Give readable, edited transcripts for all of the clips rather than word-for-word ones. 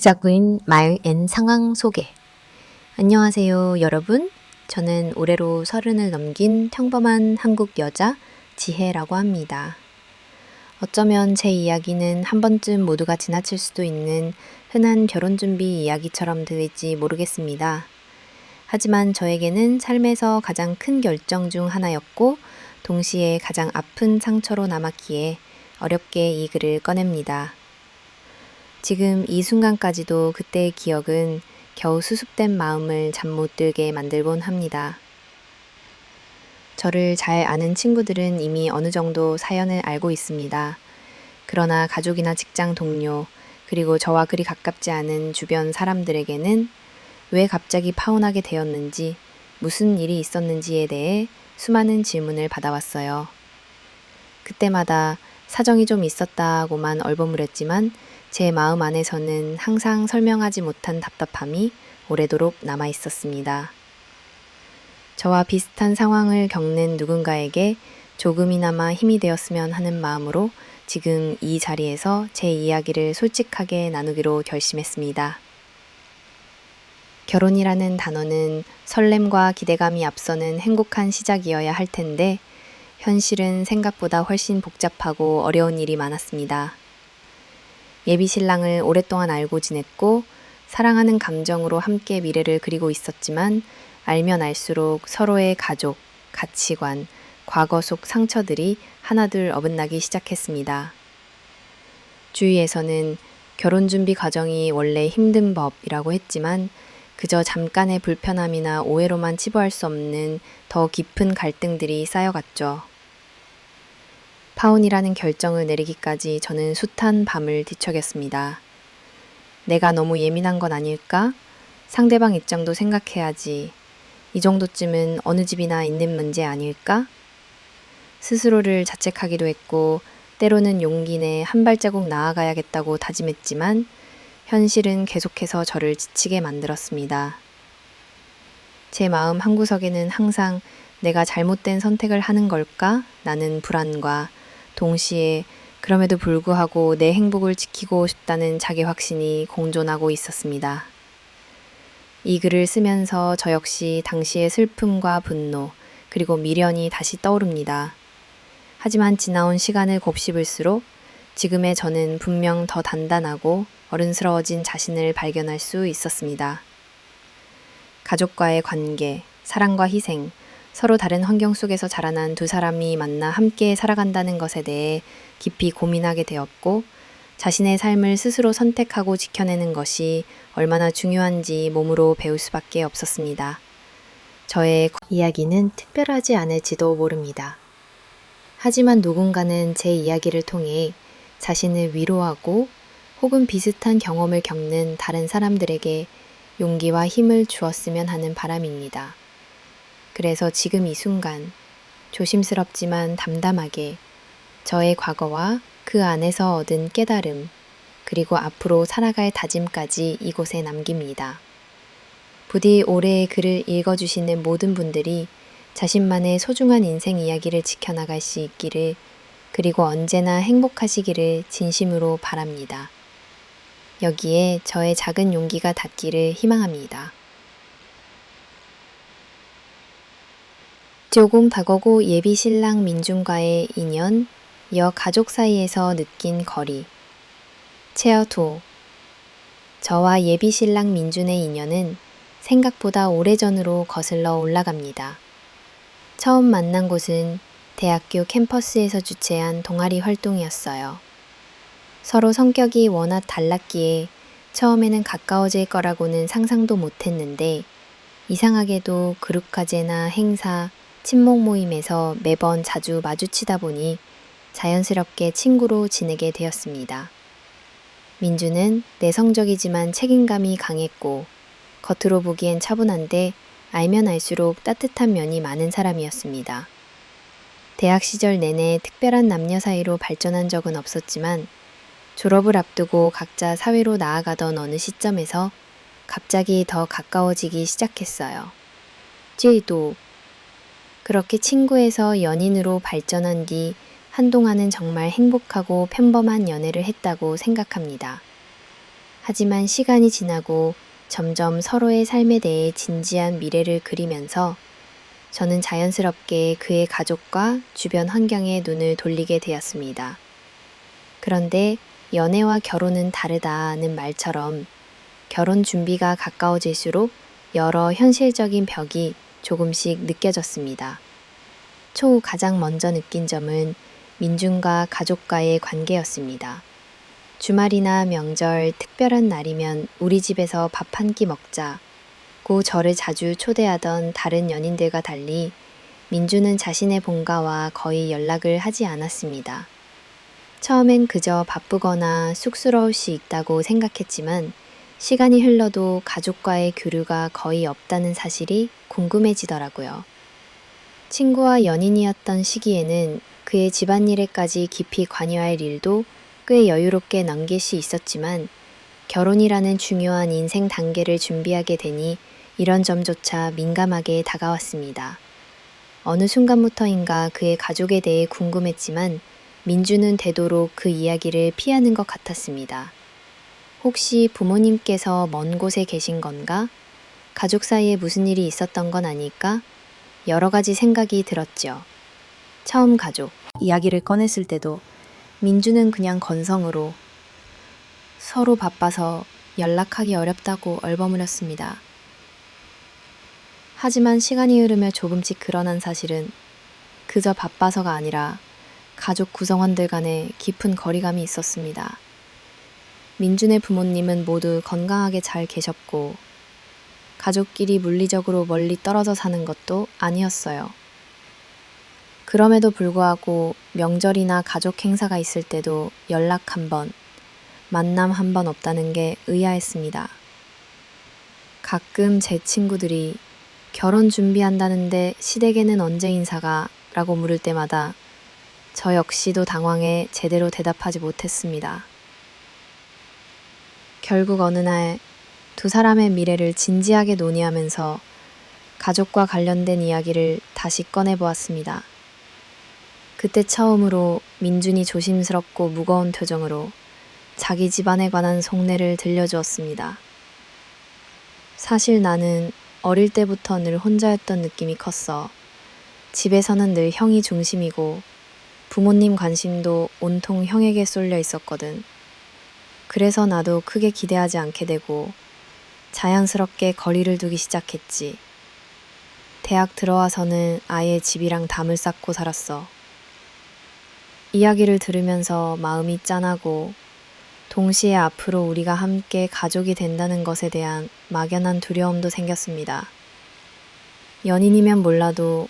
주작구인 말 앤 상황 소개. 안녕하세요, 여러분. 저는 올해로 30을 넘긴 평범한 한국 여자 지혜라고 합니다. 어쩌면 제 이야기는 한 번쯤 모두가 지나칠 수도 있는 흔한 결혼 준비 이야기처럼 들릴지 모르겠습니다. 하지만 저에게는 삶에서 가장 큰 결정 중 하나였고 동시에 가장 아픈 상처로 남았기에 어렵게 이 글을 꺼냅니다. 지금 이 순간까지도 그때의 기억은 겨우 수습된 마음을 잠 못 들게 만들곤 합니다. 저를 잘 아는 친구들은 이미 어느 정도 사연을 알고 있습니다. 그러나 가족이나 직장 동료, 그리고 저와 그리 가깝지 않은 주변 사람들에게는 왜 갑자기 파혼하게 되었는지, 무슨 일이 있었는지에 대해 수많은 질문을 받아왔어요. 그때마다 사정이 좀 있었다고만 얼버무렸지만 제 마음 안에서는 항상 설명하지 못한 답답함이 오래도록 남아 있었습니다. 저와 비슷한 상황을 겪는 누군가에게 조금이나마 힘이 되었으면 하는 마음으로 지금 이 자리에서 제 이야기를 솔직하게 나누기로 결심했습니다. 결혼이라는 단어는 설렘과 기대감이 앞서는 행복한 시작이어야 할 텐데 현실은 생각보다 훨씬 복잡하고 어려운 일이 많았습니다. 예비 신랑을 오랫동안 알고 지냈고 사랑하는 감정으로 함께 미래를 그리고 있었지만 알면 알수록 서로의 가족, 가치관, 과거 속 상처들이 하나둘 어긋나기 시작했습니다. 주위에서는 결혼 준비 과정이 원래 힘든 법이라고 했지만 그저 잠깐의 불편함이나 오해로만 치부할 수 없는 더 깊은 갈등들이 쌓여갔죠. 파혼이라는 결정을 내리기까지 저는 숱한 밤을 뒤척였습니다. 내가 너무 예민한 건 아닐까? 상대방 입장도 생각해야지. 이 정도쯤은 어느 집이나 있는 문제 아닐까? 스스로를 자책하기도 했고 때로는 용기 내 한 발자국 나아가야겠다고 다짐했지만 현실은 계속해서 저를 지치게 만들었습니다. 제 마음 한구석에는 항상 내가 잘못된 선택을 하는 걸까? 라는 불안과 동시에 그럼에도 불구하고 내 행복을 지키고 싶다는 자기 확신이 공존하고 있었습니다. 이 글을 쓰면서 저 역시 당시의 슬픔과 분노, 그리고 미련이 다시 떠오릅니다. 하지만 지나온 시간을 곱씹을수록 지금의 저는 분명 더 단단하고 어른스러워진 자신을 발견할 수 있었습니다. 가족과의 관계, 사랑과 희생, 서로 다른 환경 속에서 자라난 두 사람이 만나 함께 살아간다는 것에 대해 깊이 고민하게 되었고 자신의 삶을 스스로 선택하고 지켜내는 것이 얼마나 중요한지 몸으로 배울 수밖에 없었습니다. 저의 이야기는 특별하지 않을지도 모릅니다. 하지만 누군가는 제 이야기를 통해 자신을 위로하고 혹은 비슷한 경험을 겪는 다른 사람들에게 용기와 힘을 주었으면 하는 바람입니다. 그래서 지금 이 순간 조심스럽지만 담담하게 저의 과거와 그 안에서 얻은 깨달음 그리고 앞으로 살아갈 다짐까지 이곳에 남깁니다. 부디 올해의 글을 읽어주시는 모든 분들이 자신만의 소중한 인생 이야기를 지켜나갈 수 있기를 그리고 언제나 행복하시기를 진심으로 바랍니다. 여기에 저의 작은 용기가 닿기를 희망합니다. 조금 다가고 예비 신랑 민준과의 인연, 이어 가족 사이에서 느낀 거리. 체어투. 저와 예비 신랑 민준의 인연은 생각보다 오래전으로 거슬러 올라갑니다. 처음 만난 곳은 대학교 캠퍼스에서 주최한 동아리 활동이었어요. 서로 성격이 워낙 달랐기에 처음에는 가까워질 거라고는 상상도 못했는데 이상하게도 그룹 과제나 행사, 친목 모임에서 매번 자주 마주치다 보니 자연스럽게 친구로 지내게 되었습니다. 민주는 내성적이지만 책임감이 강했고 겉으로 보기엔 차분한데 알면 알수록 따뜻한 면이 많은 사람이었습니다. 대학 시절 내내 특별한 남녀 사이로 발전한 적은 없었지만 졸업을 앞두고 각자 사회로 나아가던 어느 시점에서 갑자기 더 가까워지기 시작했어요. 찌도 그렇게 친구에서 연인으로 발전한 뒤 한동안은 정말 행복하고 평범한 연애를 했다고 생각합니다. 하지만 시간이 지나고 점점 서로의 삶에 대해 진지한 미래를 그리면서 저는 자연스럽게 그의 가족과 주변 환경에 눈을 돌리게 되었습니다. 그런데 연애와 결혼은 다르다는 말처럼 결혼 준비가 가까워질수록 여러 현실적인 벽이 조금씩 느껴졌습니다. 초후 가장 먼저 느낀 점은 민준과 가족과의 관계였습니다. 주말이나 명절, 특별한 날이면 우리 집에서 밥 한 끼 먹자고 저를 자주 초대하던 다른 연인들과 달리 민준은 자신의 본가와 거의 연락을 하지 않았습니다. 처음엔 그저 바쁘거나 쑥스러울 수 있다고 생각했지만 시간이 흘러도 가족과의 교류가 거의 없다는 사실이 궁금해지더라고요. 친구와 연인이었던 시기에는 그의 집안일에까지 깊이 관여할 일도 꽤 여유롭게 넘길 수 있었지만 결혼이라는 중요한 인생 단계를 준비하게 되니 이런 점조차 민감하게 다가왔습니다. 어느 순간부터인가 그의 가족에 대해 궁금했지만 민주는 되도록 그 이야기를 피하는 것 같았습니다. 혹시 부모님께서 먼 곳에 계신 건가? 가족 사이에 무슨 일이 있었던 건 아닐까? 여러 가지 생각이 들었죠. 처음 가족 이야기를 꺼냈을 때도 민주는 그냥 건성으로 서로 바빠서 연락하기 어렵다고 얼버무렸습니다. 하지만 시간이 흐르며 조금씩 드러난 사실은 그저 바빠서가 아니라 가족 구성원들 간에 깊은 거리감이 있었습니다. 민준의 부모님은 모두 건강하게 잘 계셨고 가족끼리 물리적으로 멀리 떨어져 사는 것도 아니었어요. 그럼에도 불구하고 명절이나 가족 행사가 있을 때도 연락 한 번, 만남 한 번 없다는 게 의아했습니다. 가끔 제 친구들이 결혼 준비한다는데 시댁에는 언제 인사가? 라고 물을 때마다 저 역시도 당황해 제대로 대답하지 못했습니다. 결국 어느 날 두 사람의 미래를 진지하게 논의하면서 가족과 관련된 이야기를 다시 꺼내보았습니다. 그때 처음으로 민준이 조심스럽고 무거운 표정으로 자기 집안에 관한 속내를 들려주었습니다. 사실 나는 어릴 때부터 늘 혼자였던 느낌이 컸어. 집에서는 늘 형이 중심이고 부모님 관심도 온통 형에게 쏠려 있었거든. 그래서 나도 크게 기대하지 않게 되고 자연스럽게 거리를 두기 시작했지. 대학 들어와서는 아예 집이랑 담을 쌓고 살았어. 이야기를 들으면서 마음이 짠하고 동시에 앞으로 우리가 함께 가족이 된다는 것에 대한 막연한 두려움도 생겼습니다. 연인이면 몰라도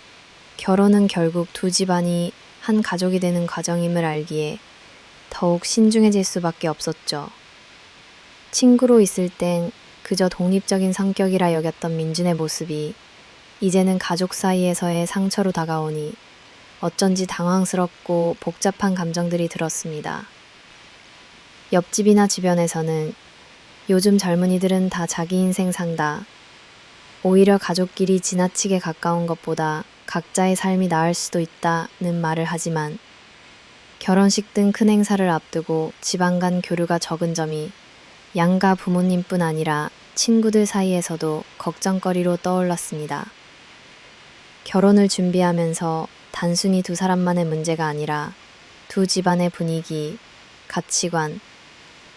결혼은 결국 두 집안이 한 가족이 되는 과정임을 알기에 더욱 신중해질 수밖에 없었죠. 친구로 있을 땐 그저 독립적인 성격이라 여겼던 민준의 모습이 이제는 가족 사이에서의 상처로 다가오니 어쩐지 당황스럽고 복잡한 감정들이 들었습니다. 옆집이나 주변에서는 요즘 젊은이들은 다 자기 인생 산다. 오히려 가족끼리 지나치게 가까운 것보다 각자의 삶이 나을 수도 있다는 말을 하지만 결혼식 등 큰 행사를 앞두고 집안 간 교류가 적은 점이 양가 부모님뿐 아니라 친구들 사이에서도 걱정거리로 떠올랐습니다. 결혼을 준비하면서 단순히 두 사람만의 문제가 아니라 두 집안의 분위기, 가치관,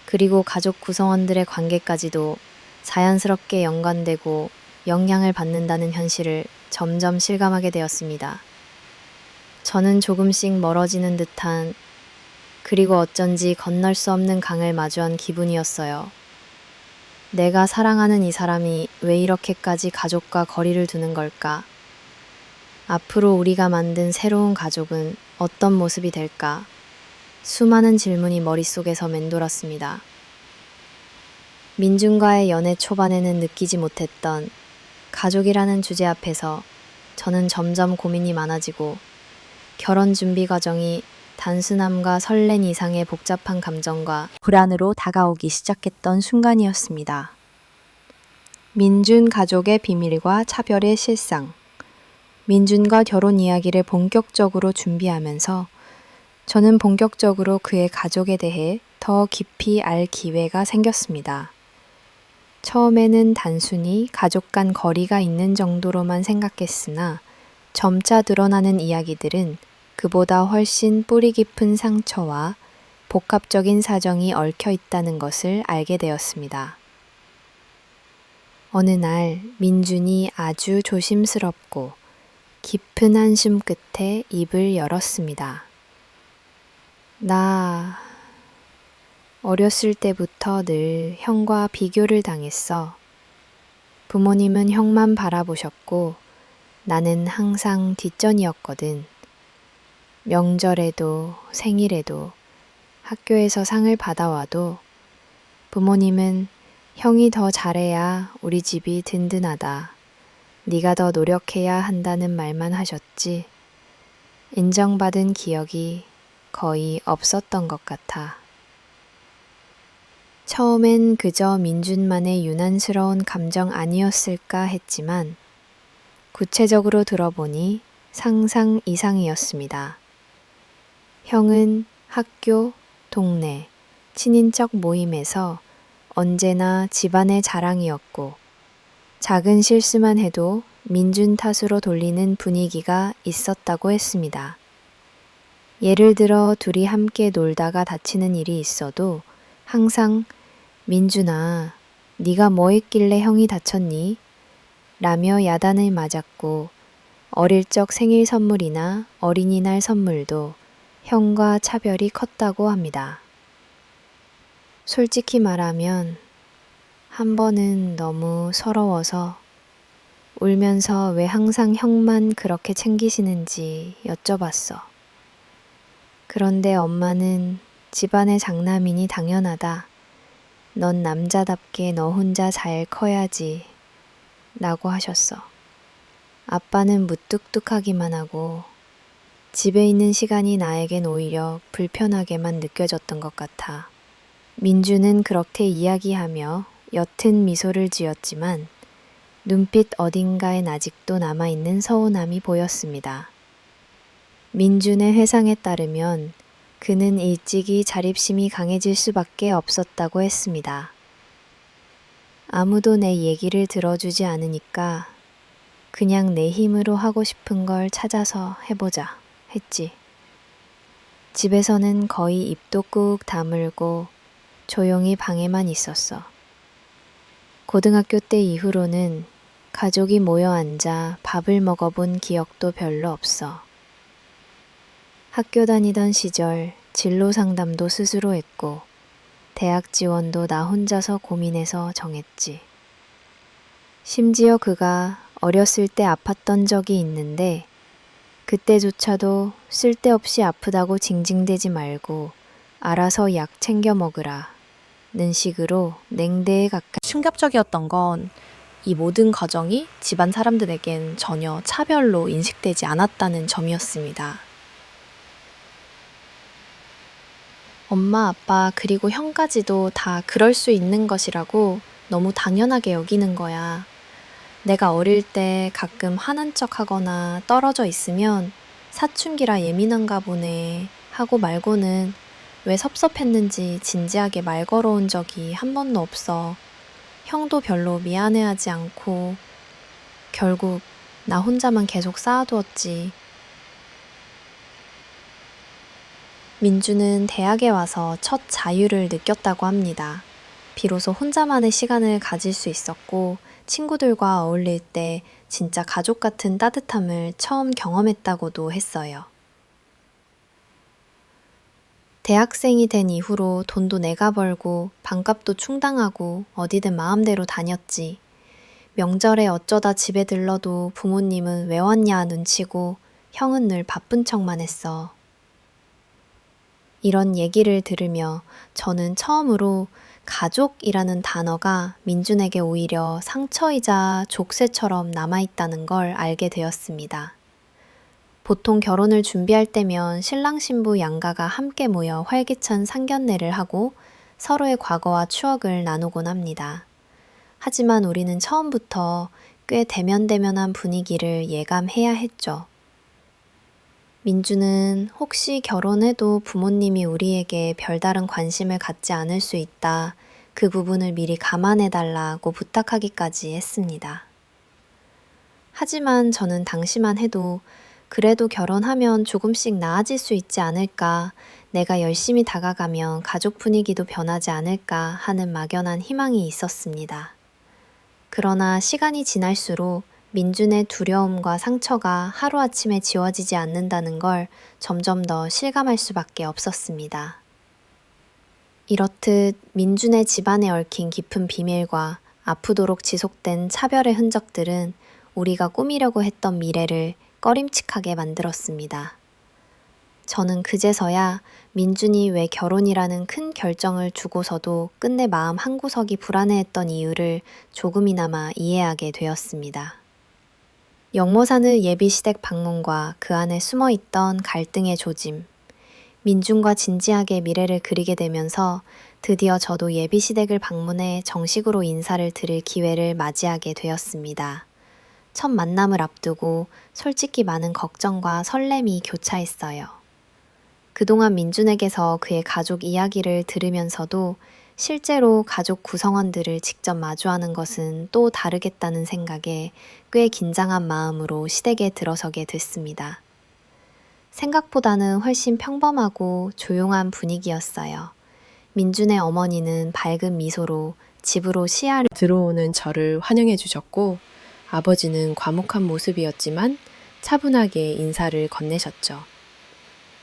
그리고 가족 구성원들의 관계까지도 자연스럽게 연관되고 영향을 받는다는 현실을 점점 실감하게 되었습니다. 저는 조금씩 멀어지는 듯한 그리고 어쩐지 건널 수 없는 강을 마주한 기분이었어요. 내가 사랑하는 이 사람이 왜 이렇게까지 가족과 거리를 두는 걸까? 앞으로 우리가 만든 새로운 가족은 어떤 모습이 될까? 수많은 질문이 머릿속에서 맴돌았습니다. 민준과의 연애 초반에는 느끼지 못했던 가족이라는 주제 앞에서 저는 점점 고민이 많아지고 결혼 준비 과정이 단순함과 설렘 이상의 복잡한 감정과 불안으로 다가오기 시작했던 순간이었습니다. 민준 가족의 비밀과 차별의 실상. 민준과 결혼 이야기를 본격적으로 준비하면서 저는 본격적으로 그의 가족에 대해 더 깊이 알 기회가 생겼습니다. 처음에는 단순히 가족 간 거리가 있는 정도로만 생각했으나 점차 드러나는 이야기들은 그보다 훨씬 뿌리 깊은 상처와 복합적인 사정이 얽혀 있다는 것을 알게 되었습니다. 어느 날 민준이 아주 조심스럽고 깊은 한숨 끝에 입을 열었습니다. 나 어렸을 때부터 늘 형과 비교를 당했어. 부모님은 형만 바라보셨고 나는 항상 뒷전이었거든. 명절에도 생일에도 학교에서 상을 받아와도 부모님은 형이 더 잘해야 우리 집이 든든하다. 네가 더 노력해야 한다는 말만 하셨지. 인정받은 기억이 거의 없었던 것 같아. 처음엔 그저 민준만의 유난스러운 감정 아니었을까 했지만 구체적으로 들어보니 상상 이상이었습니다. 형은 학교, 동네, 친인척 모임에서 언제나 집안의 자랑이었고 작은 실수만 해도 민준 탓으로 돌리는 분위기가 있었다고 했습니다. 예를 들어 둘이 함께 놀다가 다치는 일이 있어도 항상 민준아, 네가 뭐 했길래 형이 다쳤니? 라며 야단을 맞았고 어릴 적 생일 선물이나 어린이날 선물도 형과 차별이 컸다고 합니다. 솔직히 말하면 한 번은 너무 서러워서 울면서 왜 항상 형만 그렇게 챙기시는지 여쭤봤어. 그런데 엄마는 집안의 장남이니 당연하다. 넌 남자답게 너 혼자 잘 커야지. 라고 하셨어. 아빠는 무뚝뚝하기만 하고 집에 있는 시간이 나에겐 오히려 불편하게만 느껴졌던 것 같아. 민주는 그렇게 이야기하며 옅은 미소를 지었지만 눈빛 어딘가엔 아직도 남아있는 서운함이 보였습니다. 민준의 회상에 따르면 그는 일찍이 자립심이 강해질 수밖에 없었다고 했습니다. 아무도 내 얘기를 들어주지 않으니까 그냥 내 힘으로 하고 싶은 걸 찾아서 해보자 했지. 집에서는 거의 입도 꾹 다물고 조용히 방에만 있었어. 고등학교 때 이후로는 가족이 모여 앉아 밥을 먹어본 기억도 별로 없어. 학교 다니던 시절 진로 상담도 스스로 했고 대학 지원도 나 혼자서 고민해서 정했지. 심지어 그가 어렸을 때 아팠던 적이 있는데 그때조차도 쓸데없이 아프다고 징징대지 말고 알아서 약 챙겨 먹으라 는 식으로 냉대에 가까이. 충격적이었던 건 이 모든 과정이 집안 사람들에겐 전혀 차별로 인식되지 않았다는 점이었습니다. 엄마, 아빠, 그리고 형까지도 다 그럴 수 있는 것이라고 너무 당연하게 여기는 거야. 내가 어릴 때 가끔 화난 척 하거나 떨어져 있으면 사춘기라 예민한가 보네 하고 말고는 왜 섭섭했는지 진지하게 말 걸어온 적이 한 번도 없어. 형도 별로 미안해하지 않고 결국 나 혼자만 계속 쌓아두었지. 민주는 대학에 와서 첫 자유를 느꼈다고 합니다. 비로소 혼자만의 시간을 가질 수 있었고 친구들과 어울릴 때 진짜 가족 같은 따뜻함을 처음 경험했다고도 했어요. 대학생이 된 이후로 돈도 내가 벌고 방값도 충당하고 어디든 마음대로 다녔지. 명절에 어쩌다 집에 들러도 부모님은 왜 왔냐 눈치고 형은 늘 바쁜 척만 했어. 이런 얘기를 들으며 저는 처음으로 가족이라는 단어가 민준에게 오히려 상처이자 족쇄처럼 남아있다는 걸 알게 되었습니다. 보통 결혼을 준비할 때면 신랑 신부 양가가 함께 모여 활기찬 상견례를 하고 서로의 과거와 추억을 나누곤 합니다. 하지만 우리는 처음부터 꽤 대면대면한 분위기를 예감해야 했죠. 민주는 혹시 결혼해도 부모님이 우리에게 별다른 관심을 갖지 않을 수 있다. 그 부분을 미리 감안해달라고 부탁하기까지 했습니다. 하지만 저는 당시만 해도 그래도 결혼하면 조금씩 나아질 수 있지 않을까, 내가 열심히 다가가면 가족 분위기도 변하지 않을까 하는 막연한 희망이 있었습니다. 그러나 시간이 지날수록 민준의 두려움과 상처가 하루아침에 지워지지 않는다는 걸 점점 더 실감할 수밖에 없었습니다. 이렇듯 민준의 집안에 얽힌 깊은 비밀과 아프도록 지속된 차별의 흔적들은 우리가 꾸미려고 했던 미래를 꺼림칙하게 만들었습니다. 저는 그제서야 민준이 왜 결혼이라는 큰 결정을 두고서도 끝내 마음 한구석이 불안해했던 이유를 조금이나마 이해하게 되었습니다. 영모사는 예비시댁 방문과 그 안에 숨어있던 갈등의 조짐, 민준과 진지하게 미래를 그리게 되면서 드디어 저도 예비시댁을 방문해 정식으로 인사를 드릴 기회를 맞이하게 되었습니다. 첫 만남을 앞두고 솔직히 많은 걱정과 설렘이 교차했어요. 그동안 민준에게서 그의 가족 이야기를 들으면서도 실제로 가족 구성원들을 직접 마주하는 것은 또 다르겠다는 생각에 꽤 긴장한 마음으로 시댁에 들어서게 됐습니다. 생각보다는 훨씬 평범하고 조용한 분위기였어요. 민준의 어머니는 밝은 미소로 집으로 시야를 들어오는 저를 환영해 주셨고, 아버지는 과묵한 모습이었지만 차분하게 인사를 건네셨죠.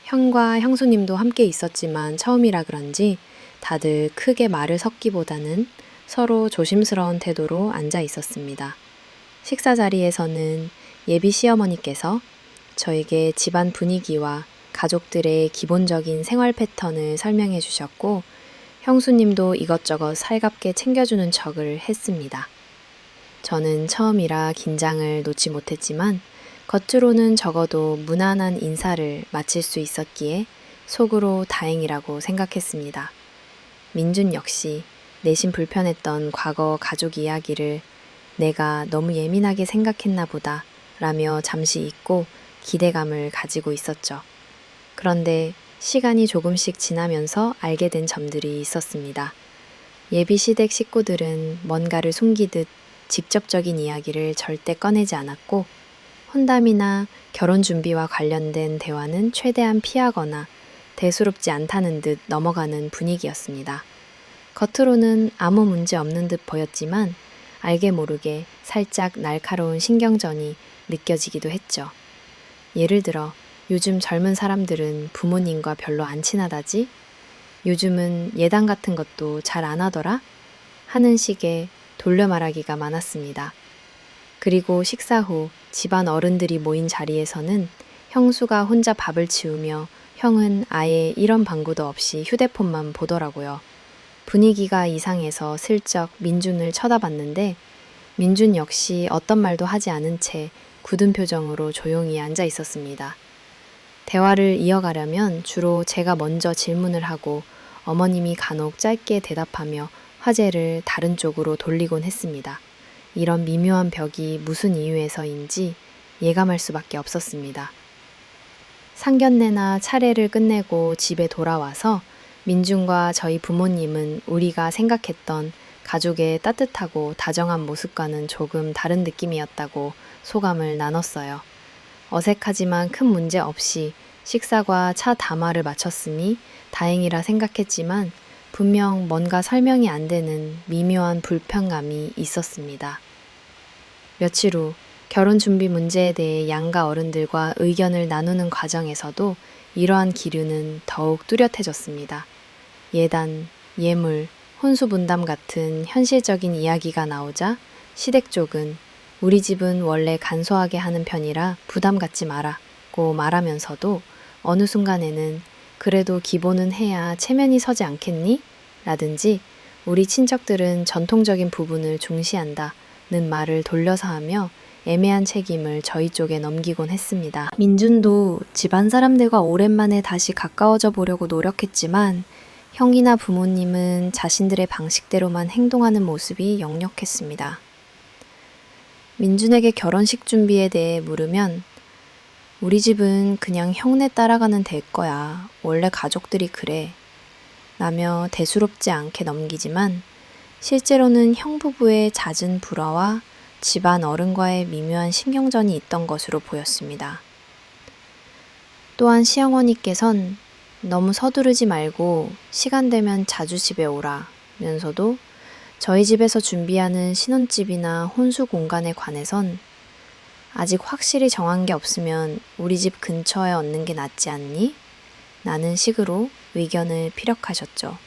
형과 형수님도 함께 있었지만 처음이라 그런지 다들 크게 말을 섞기보다는 서로 조심스러운 태도로 앉아 있었습니다. 식사 자리에서는 예비 시어머니께서 저에게 집안 분위기와 가족들의 기본적인 생활 패턴을 설명해 주셨고, 형수님도 이것저것 살갑게 챙겨주는 척을 했습니다. 저는 처음이라 긴장을 놓지 못했지만 겉으로는 적어도 무난한 인사를 마칠 수 있었기에 속으로 다행이라고 생각했습니다. 민준 역시 내심 불편했던 과거 가족 이야기를 내가 너무 예민하게 생각했나 보다 라며 잠시 잊고 기대감을 가지고 있었죠. 그런데 시간이 조금씩 지나면서 알게 된 점들이 있었습니다. 예비 시댁 식구들은 뭔가를 숨기듯 직접적인 이야기를 절대 꺼내지 않았고, 혼담이나 결혼 준비와 관련된 대화는 최대한 피하거나 대수롭지 않다는 듯 넘어가는 분위기였습니다. 겉으로는 아무 문제 없는 듯 보였지만 알게 모르게 살짝 날카로운 신경전이 느껴지기도 했죠. 예를 들어 요즘 젊은 사람들은 부모님과 별로 안 친하다지? 요즘은 예단 같은 것도 잘 안 하더라? 하는 식의 돌려 말하기가 많았습니다. 그리고 식사 후 집안 어른들이 모인 자리에서는 형수가 혼자 밥을 치우며 형은 아예 이런 방구도 없이 휴대폰만 보더라고요. 분위기가 이상해서 슬쩍 민준을 쳐다봤는데 민준 역시 어떤 말도 하지 않은 채 굳은 표정으로 조용히 앉아 있었습니다. 대화를 이어가려면 주로 제가 먼저 질문을 하고 어머님이 간혹 짧게 대답하며 화제를 다른 쪽으로 돌리곤 했습니다. 이런 미묘한 벽이 무슨 이유에서인지 예감할 수밖에 없었습니다. 상견례나 차례를 끝내고 집에 돌아와서 민준과 저희 부모님은 우리가 생각했던 가족의 따뜻하고 다정한 모습과는 조금 다른 느낌이었다고 소감을 나눴어요. 어색하지만 큰 문제 없이 식사과 차 담화를 마쳤으니 다행이라 생각했지만 분명 뭔가 설명이 안 되는 미묘한 불편감이 있었습니다. 며칠 후 결혼 준비 문제에 대해 양가 어른들과 의견을 나누는 과정에서도 이러한 기류는 더욱 뚜렷해졌습니다. 예단, 예물, 혼수 분담 같은 현실적인 이야기가 나오자 시댁 쪽은 우리 집은 원래 간소하게 하는 편이라 부담 갖지 마라고 말하면서도 어느 순간에는 그래도 기본은 해야 체면이 서지 않겠니? 라든지 우리 친척들은 전통적인 부분을 중시한다는 말을 돌려서 하며 애매한 책임을 저희 쪽에 넘기곤 했습니다. 민준도 집안 사람들과 오랜만에 다시 가까워져 보려고 노력했지만 형이나 부모님은 자신들의 방식대로만 행동하는 모습이 역력했습니다. 민준에게 결혼식 준비에 대해 물으면 우리 집은 그냥 형네 따라가는 될 거야. 원래 가족들이 그래. 라며 대수롭지 않게 넘기지만 실제로는 형 부부의 잦은 불화와 집안 어른과의 미묘한 신경전이 있던 것으로 보였습니다. 또한 시어머니께선 너무 서두르지 말고 시간 되면 자주 집에 오라 면서도 저희 집에서 준비하는 신혼집이나 혼수 공간에 관해선 아직 확실히 정한 게 없으면 우리 집 근처에 얻는 게 낫지 않니? 라는 식으로 의견을 피력하셨죠.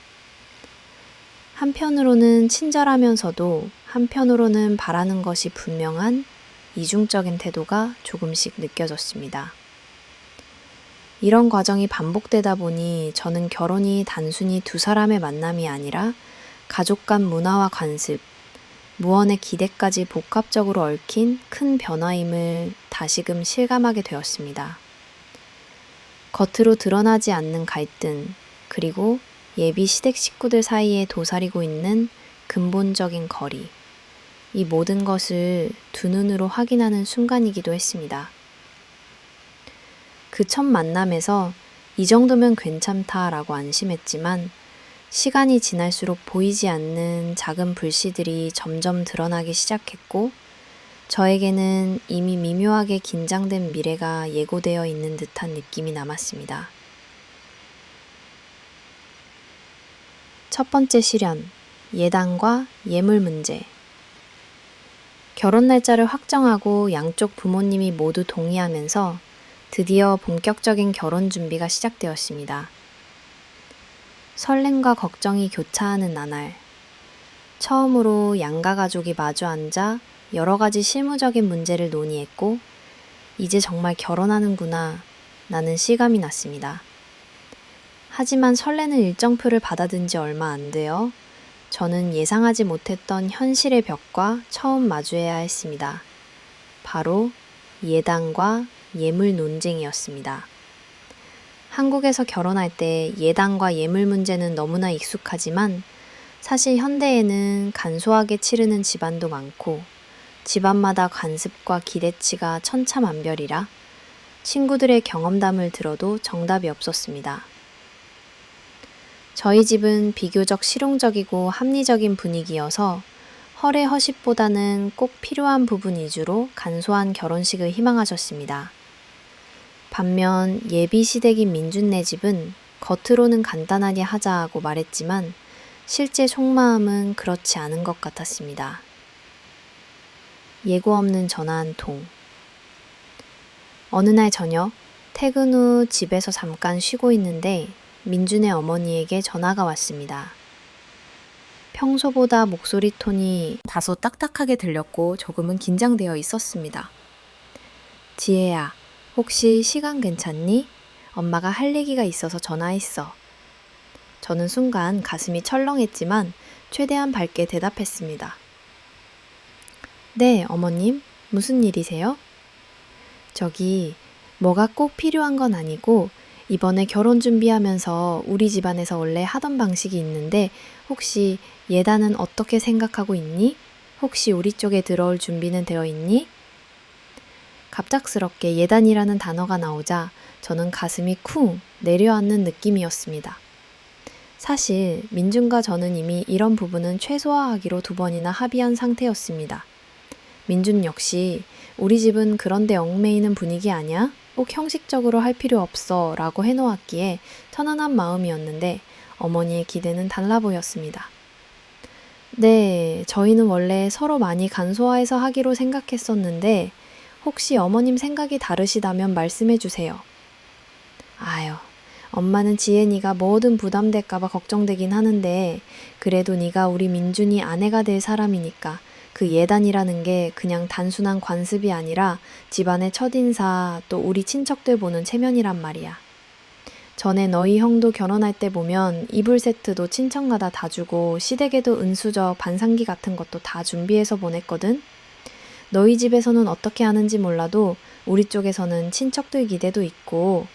한편으로는 친절하면서도 한편으로는 바라는 것이 분명한 이중적인 태도가 조금씩 느껴졌습니다. 이런 과정이 반복되다 보니 저는 결혼이 단순히 두 사람의 만남이 아니라 가족 간 문화와 관습, 무언의 기대까지 복합적으로 얽힌 큰 변화임을 다시금 실감하게 되었습니다. 겉으로 드러나지 않는 갈등, 그리고 예비 시댁 식구들 사이에 도사리고 있는 근본적인 거리, 이 모든 것을 두 눈으로 확인하는 순간이기도 했습니다. 그 첫 만남에서 이 정도면 괜찮다라고 안심했지만 시간이 지날수록 보이지 않는 작은 불씨들이 점점 드러나기 시작했고 저에게는 이미 미묘하게 긴장된 미래가 예고되어 있는 듯한 느낌이 남았습니다. 첫 번째 시련, 예단과 예물 문제. 결혼 날짜를 확정하고 양쪽 부모님이 모두 동의하면서 드디어 본격적인 결혼 준비가 시작되었습니다. 설렘과 걱정이 교차하는 나날, 처음으로 양가 가족이 마주 앉아 여러 가지 실무적인 문제를 논의했고 이제 정말 결혼하는구나 라는 실감이 났습니다. 하지만 설레는 일정표를 받아든 지 얼마 안 되어 저는 예상하지 못했던 현실의 벽과 처음 마주해야 했습니다. 바로 예단과 예물 논쟁이었습니다. 한국에서 결혼할 때 예단과 예물 문제는 너무나 익숙하지만 사실 현대에는 간소하게 치르는 집안도 많고 집안마다 관습과 기대치가 천차만별이라 친구들의 경험담을 들어도 정답이 없었습니다. 저희 집은 비교적 실용적이고 합리적인 분위기여서 허례허식보다는 꼭 필요한 부분 위주로 간소한 결혼식을 희망하셨습니다. 반면 예비 시댁인 민준네 집은 겉으로는 간단하게 하자고 말했지만 실제 속마음은 그렇지 않은 것 같았습니다. 예고 없는 전화 한 통. 어느 날 저녁 퇴근 후 집에서 잠깐 쉬고 있는데 민준의 어머니에게 전화가 왔습니다. 평소보다 목소리 톤이 다소 딱딱하게 들렸고 조금은 긴장되어 있었습니다. 지혜야, 혹시 시간 괜찮니? 엄마가 할 얘기가 있어서 전화했어. 저는 순간 가슴이 철렁했지만 최대한 밝게 대답했습니다. 네, 어머님. 무슨 일이세요? 저기, 뭐가 꼭 필요한 건 아니고 이번에 결혼 준비하면서 우리 집안에서 원래 하던 방식이 있는데 혹시 예단은 어떻게 생각하고 있니? 혹시 우리 쪽에 들어올 준비는 되어 있니? 갑작스럽게 예단이라는 단어가 나오자 저는 가슴이 쿵 내려앉는 느낌이었습니다. 사실 민준과 저는 이미 이런 부분은 최소화하기로 2번이나 합의한 상태였습니다. 민준 역시 우리 집은 그런데 얽매이는 분위기 아니야? 꼭 형식적으로 할 필요 없어 라고 해놓았기에 편안한 마음이었는데 어머니의 기대는 달라 보였습니다. 네, 저희는 원래 서로 많이 간소화해서 하기로 생각했었는데 혹시 어머님 생각이 다르시다면 말씀해 주세요. 아유, 엄마는 지혜니가 뭐든 부담될까봐 걱정되긴 하는데 그래도 네가 우리 민준이 아내가 될 사람이니까 그 예단이라는 게 그냥 단순한 관습이 아니라 집안의 첫인사 또 우리 친척들 보는 체면이란 말이야. 전에 너희 형도 결혼할 때 보면 이불 세트도 친척마다 다 주고 시댁에도 은수저 반상기 같은 것도 다 준비해서 보냈거든. 너희 집에서는 어떻게 하는지 몰라도 우리 쪽에서는 친척들 기대도 있고.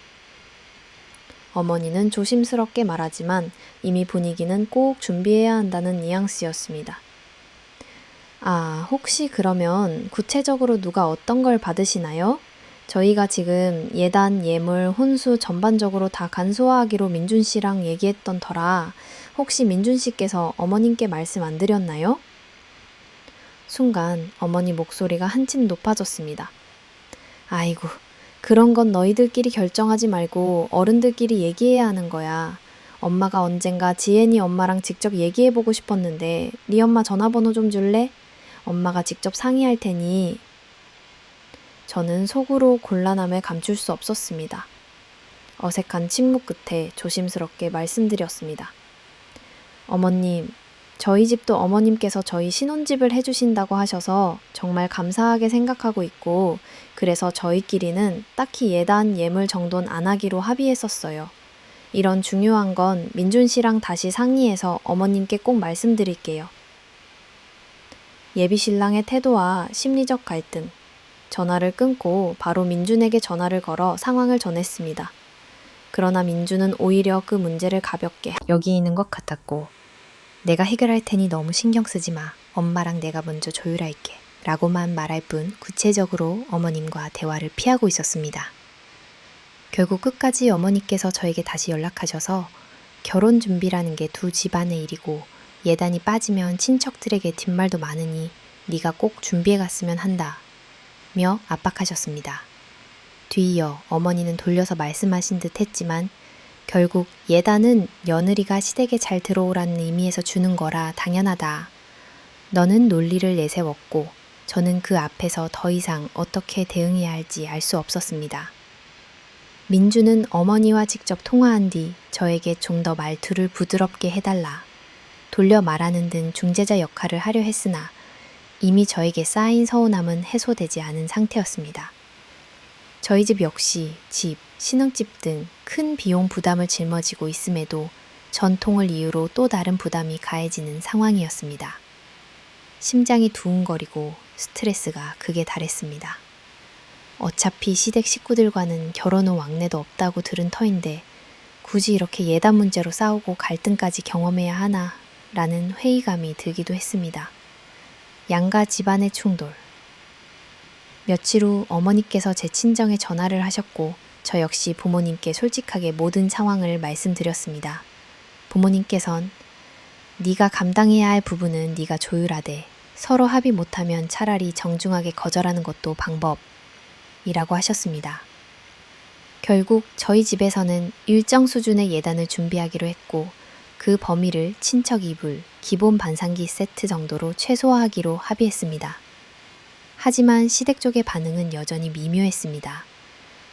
어머니는 조심스럽게 말하지만 이미 분위기는 꼭 준비해야 한다는 뉘앙스였습니다. 아, 혹시 그러면 구체적으로 누가 어떤 걸 받으시나요? 저희가 지금 예단, 예물, 혼수 전반적으로 다 간소화하기로 민준 씨랑 얘기했던 터라 혹시 민준 씨께서 어머님께 말씀 안 드렸나요? 순간 어머니 목소리가 한층 높아졌습니다. 아이고, 그런 건 너희들끼리 결정하지 말고 어른들끼리 얘기해야 하는 거야. 엄마가 언젠가 지혜니 엄마랑 직접 얘기해보고 싶었는데 네 엄마 전화번호 좀 줄래? 엄마가 직접 상의할 테니. 저는 속으로 곤란함을 감출 수 없었습니다. 어색한 침묵 끝에 조심스럽게 말씀드렸습니다. 어머님, 저희 집도 어머님께서 저희 신혼집을 해주신다고 하셔서 정말 감사하게 생각하고 있고 그래서 저희끼리는 딱히 예단, 예물 정도는 안 하기로 합의했었어요. 이런 중요한 건 민준 씨랑 다시 상의해서 어머님께 꼭 말씀드릴게요. 예비 신랑의 태도와 심리적 갈등. 전화를 끊고 바로 민준에게 전화를 걸어 상황을 전했습니다. 그러나 민준은 오히려 그 문제를 가볍게 여기 있는 것 같았고 내가 해결할 테니 너무 신경 쓰지 마. 엄마랑 내가 먼저 조율할게. 라고만 말할 뿐 구체적으로 어머님과 대화를 피하고 있었습니다. 결국 끝까지 어머니께서 저에게 다시 연락하셔서 결혼 준비라는 게 두 집안의 일이고 예단이 빠지면 친척들에게 뒷말도 많으니 네가 꼭 준비해 갔으면 한다. 며 압박하셨습니다. 뒤이어 어머니는 돌려서 말씀하신 듯 했지만 결국 예단은 며느리가 시댁에 잘 들어오라는 의미에서 주는 거라 당연하다. 너는 논리를 내세웠고 저는 그 앞에서 더 이상 어떻게 대응해야 할지 알 수 없었습니다. 민주는 어머니와 직접 통화한 뒤 저에게 좀 더 말투를 부드럽게 해달라. 돌려 말하는 등 중재자 역할을 하려 했으나 이미 저에게 쌓인 서운함은 해소되지 않은 상태였습니다. 저희 집 역시 집, 신혼집 등 큰 비용 부담을 짊어지고 있음에도 전통을 이유로 또 다른 부담이 가해지는 상황이었습니다. 심장이 두근거리고 스트레스가 극에 달했습니다. 어차피 시댁 식구들과는 결혼 후 왕래도 없다고 들은 터인데 굳이 이렇게 예단 문제로 싸우고 갈등까지 경험해야 하나 라는 회의감이 들기도 했습니다. 양가 집안의 충돌. 며칠 후 어머니께서 제 친정에 전화를 하셨고 저 역시 부모님께 솔직하게 모든 상황을 말씀드렸습니다. 부모님께선 네가 감당해야 할 부분은 네가 조율하되 서로 합의 못하면 차라리 정중하게 거절하는 것도 방법이라고 하셨습니다. 결국 저희 집에서는 일정 수준의 예단을 준비하기로 했고 그 범위를 친척 이불, 기본 반상기 세트 정도로 최소화하기로 합의했습니다. 하지만 시댁 쪽의 반응은 여전히 미묘했습니다.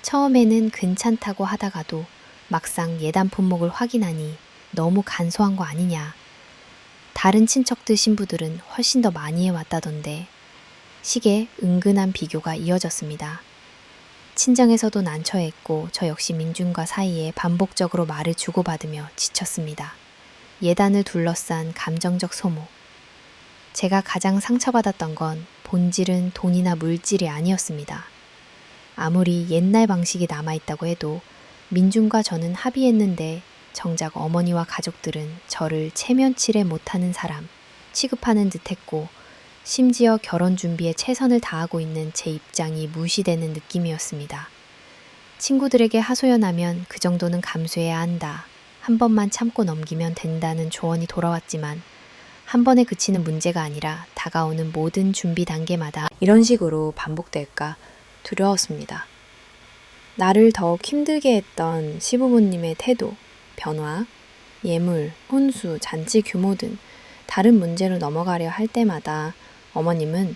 처음에는 괜찮다고 하다가도 막상 예단 품목을 확인하니 너무 간소한 거 아니냐. 다른 친척들 신부들은 훨씬 더 많이 해왔다던데 식에 은근한 비교가 이어졌습니다. 친정에서도 난처했고 저 역시 민준과 사이에 반복적으로 말을 주고받으며 지쳤습니다. 예단을 둘러싼 감정적 소모. 제가 가장 상처받았던 건 본질은 돈이나 물질이 아니었습니다. 아무리 옛날 방식이 남아있다고 해도 민준과 저는 합의했는데 정작 어머니와 가족들은 저를 체면치레 못하는 사람 취급하는 듯했고 심지어 결혼 준비에 최선을 다하고 있는 제 입장이 무시되는 느낌이었습니다. 친구들에게 하소연하면 그 정도는 감수해야 한다. 한 번만 참고 넘기면 된다는 조언이 돌아왔지만 한 번에 그치는 문제가 아니라 다가오는 모든 준비 단계마다 이런 식으로 반복될까 두려웠습니다. 나를 더욱 힘들게 했던 시부모님의 태도, 변화, 예물, 혼수, 잔치 규모 등 다른 문제로 넘어가려 할 때마다 어머님은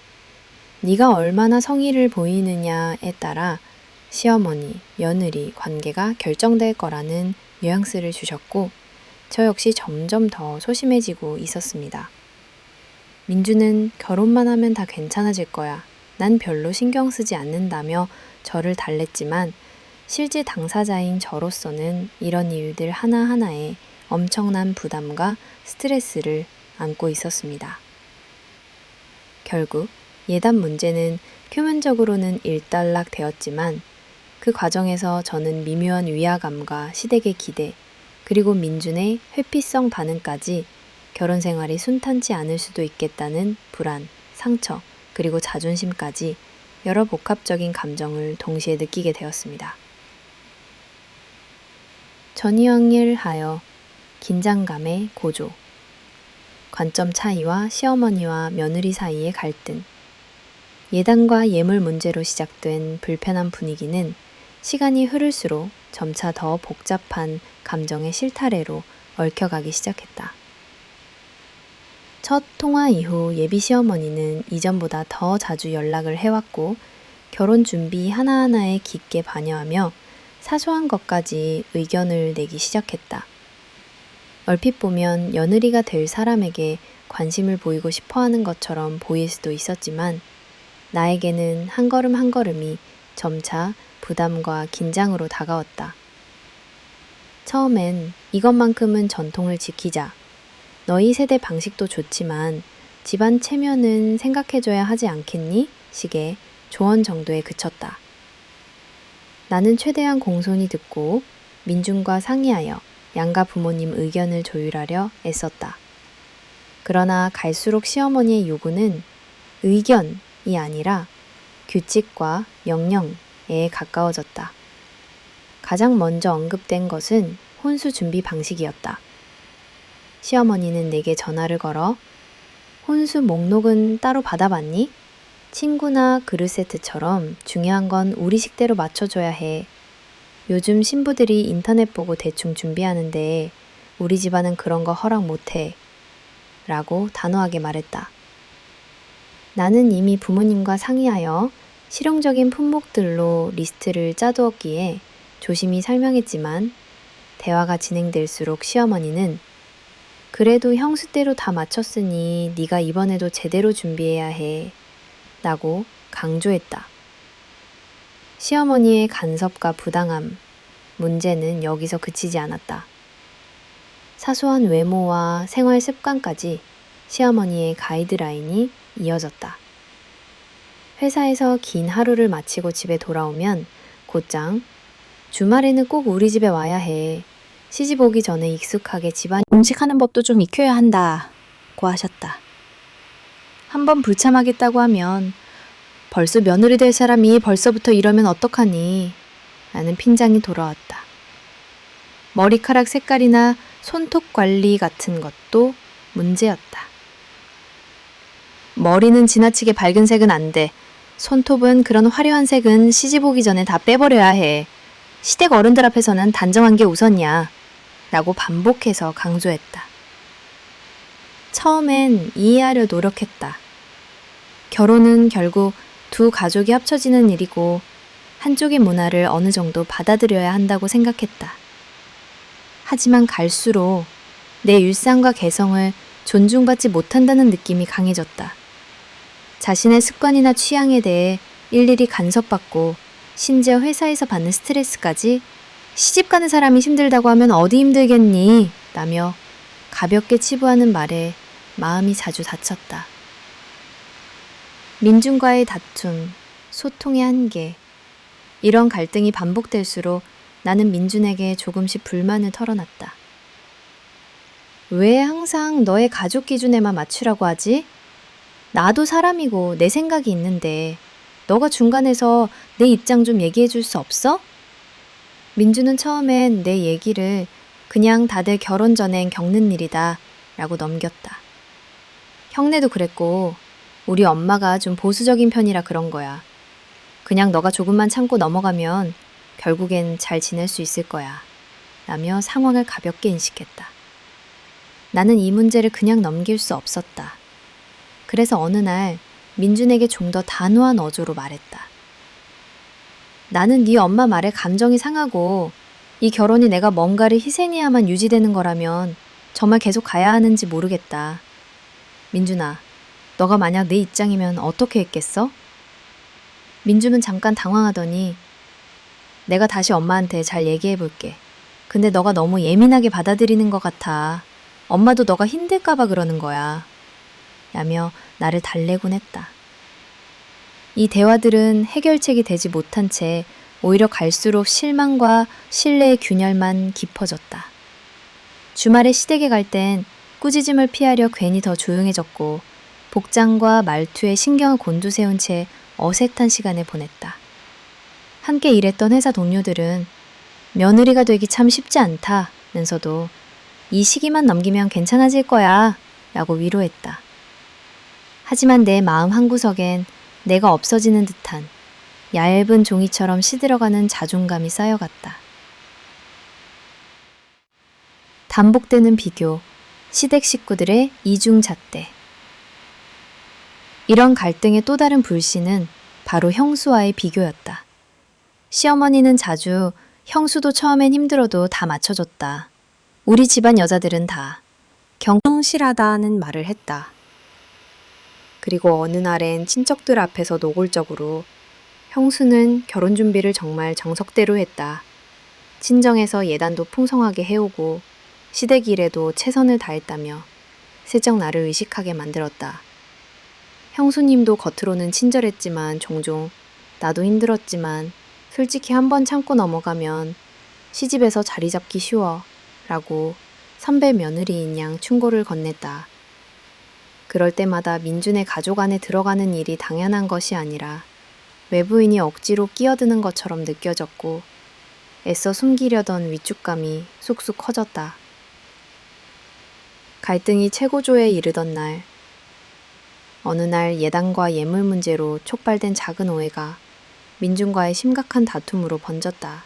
네가 얼마나 성의를 보이느냐에 따라 시어머니, 며느리 관계가 결정될 거라는 뉘앙스를 주셨고 저 역시 점점 더 소심해지고 있었습니다. 민주는 결혼만 하면 다 괜찮아질 거야. 난 별로 신경 쓰지 않는다며 저를 달랬지만 실제 당사자인 저로서는 이런 이유들 하나하나에 엄청난 부담과 스트레스를 안고 있었습니다. 결국 예단 문제는 표면적으로는 일단락 되었지만 그 과정에서 저는 미묘한 위화감과 시댁의 기대, 그리고 민준의 회피성 반응까지 결혼 생활이 순탄치 않을 수도 있겠다는 불안, 상처, 그리고 자존심까지 여러 복합적인 감정을 동시에 느끼게 되었습니다. 전이형일 하여 긴장감의 고조, 관점 차이와 시어머니와 며느리 사이의 갈등, 예단과 예물 문제로 시작된 불편한 분위기는 시간이 흐를수록 점차 더 복잡한 감정의 실타래로 얽혀가기 시작했다. 첫 통화 이후 예비 시어머니는 이전보다 더 자주 연락을 해왔고 결혼 준비 하나하나에 깊게 관여하며 사소한 것까지 의견을 내기 시작했다. 얼핏 보면 며느리가 될 사람에게 관심을 보이고 싶어하는 것처럼 보일 수도 있었지만 나에게는 한 걸음 한 걸음이 점차 부담과 긴장으로 다가왔다. 처음엔 이것만큼은 전통을 지키자. 너희 세대 방식도 좋지만 집안 체면은 생각해줘야 하지 않겠니? 식의 조언 정도에 그쳤다. 나는 최대한 공손히 듣고 민준과 상의하여 양가 부모님 의견을 조율하려 애썼다. 그러나 갈수록 시어머니의 요구는 의견이 아니라 규칙과 명령에 가까워졌다. 가장 먼저 언급된 것은 혼수 준비 방식이었다. 시어머니는 내게 전화를 걸어 혼수 목록은 따로 받아봤니? 친구나 그릇 세트처럼 중요한 건 우리 식대로 맞춰줘야 해. 요즘 신부들이 인터넷 보고 대충 준비하는데 우리 집안은 그런 거 허락 못해. 라고 단호하게 말했다. 나는 이미 부모님과 상의하여 실용적인 품목들로 리스트를 짜두었기에 조심히 설명했지만 대화가 진행될수록 시어머니는 그래도 형수대로 다 맞췄으니 네가 이번에도 제대로 준비해야 해. 라고 강조했다. 시어머니의 간섭과 부당함, 문제는 여기서 그치지 않았다. 사소한 외모와 생활 습관까지 시어머니의 가이드라인이 이어졌다. 회사에서 긴 하루를 마치고 집에 돌아오면 곧장 주말에는 꼭 우리 집에 와야 해. 시집 오기 전에 익숙하게 집안 음식하는 법도 좀 익혀야 한다. 고 하셨다. 한번 불참하겠다고 하면 벌써 며느리 될 사람이 벌써부터 이러면 어떡하니? 라는 핀장이 돌아왔다. 머리카락 색깔이나 손톱 관리 같은 것도 문제였다. 머리는 지나치게 밝은 색은 안 돼. 손톱은 그런 화려한 색은 시집 오기 전에 다 빼버려야 해. 시댁 어른들 앞에서는 단정한 게 우선이야. 라고 반복해서 강조했다. 처음엔 이해하려 노력했다. 결혼은 결국 두 가족이 합쳐지는 일이고 한쪽의 문화를 어느 정도 받아들여야 한다고 생각했다. 하지만 갈수록 내 일상과 개성을 존중받지 못한다는 느낌이 강해졌다. 자신의 습관이나 취향에 대해 일일이 간섭받고 심지어 회사에서 받는 스트레스까지 시집 가는 사람이 힘들다고 하면 어디 힘들겠니? 라며 가볍게 치부하는 말에 마음이 자주 다쳤다. 민준과의 다툼, 소통의 한계, 이런 갈등이 반복될수록 나는 민준에게 조금씩 불만을 털어놨다. 왜 항상 너의 가족 기준에만 맞추라고 하지? 나도 사람이고 내 생각이 있는데 너가 중간에서 내 입장 좀 얘기해 줄 수 없어? 민준은 처음엔 내 얘기를 그냥 다들 결혼 전엔 겪는 일이다 라고 넘겼다. 형네도 그랬고 우리 엄마가 좀 보수적인 편이라 그런 거야. 그냥 너가 조금만 참고 넘어가면 결국엔 잘 지낼 수 있을 거야. 라며 상황을 가볍게 인식했다. 나는 이 문제를 그냥 넘길 수 없었다. 그래서 어느 날 민준에게 좀 더 단호한 어조로 말했다. 나는 네 엄마 말에 감정이 상하고 이 결혼이 내가 뭔가를 희생해야만 유지되는 거라면 정말 계속 가야 하는지 모르겠다. 민준아, 너가 만약 내 입장이면 어떻게 했겠어? 민준은 잠깐 당황하더니 내가 다시 엄마한테 잘 얘기해 볼게. 근데 너가 너무 예민하게 받아들이는 것 같아. 엄마도 너가 힘들까봐 그러는 거야. 라며 나를 달래곤 했다. 이 대화들은 해결책이 되지 못한 채 오히려 갈수록 실망과 신뢰의 균열만 깊어졌다. 주말에 시댁에 갈 땐 꾸짖음을 피하려 괜히 더 조용해졌고 복장과 말투에 신경을 곤두세운 채 어색한 시간을 보냈다. 함께 일했던 회사 동료들은 며느리가 되기 참 쉽지 않다면서도 이 시기만 넘기면 괜찮아질 거야 라고 위로했다. 하지만 내 마음 한구석엔 내가 없어지는 듯한 얇은 종이처럼 시들어가는 자존감이 쌓여갔다. 반복되는 비교, 시댁 식구들의 이중잣대. 이런 갈등의 또 다른 불씨는 바로 형수와의 비교였다. 시어머니는 자주 형수도 처음엔 힘들어도 다 맞춰줬다. 우리 집안 여자들은 다 경실하다는 말을 했다. 그리고 어느 날엔 친척들 앞에서 노골적으로 형수는 결혼 준비를 정말 정석대로 했다. 친정에서 예단도 풍성하게 해오고 시댁 일에도 최선을 다했다며 슬쩍 나를 의식하게 만들었다. 형수님도 겉으로는 친절했지만 종종 나도 힘들었지만 솔직히 한번 참고 넘어가면 시집에서 자리 잡기 쉬워 라고 선배 며느리인 양 충고를 건넸다. 그럴 때마다 민준의 가족 안에 들어가는 일이 당연한 것이 아니라 외부인이 억지로 끼어드는 것처럼 느껴졌고 애써 숨기려던 위축감이 쑥쑥 커졌다. 갈등이 최고조에 이르던 날, 어느 날 예단과 예물 문제로 촉발된 작은 오해가 민준과의 심각한 다툼으로 번졌다.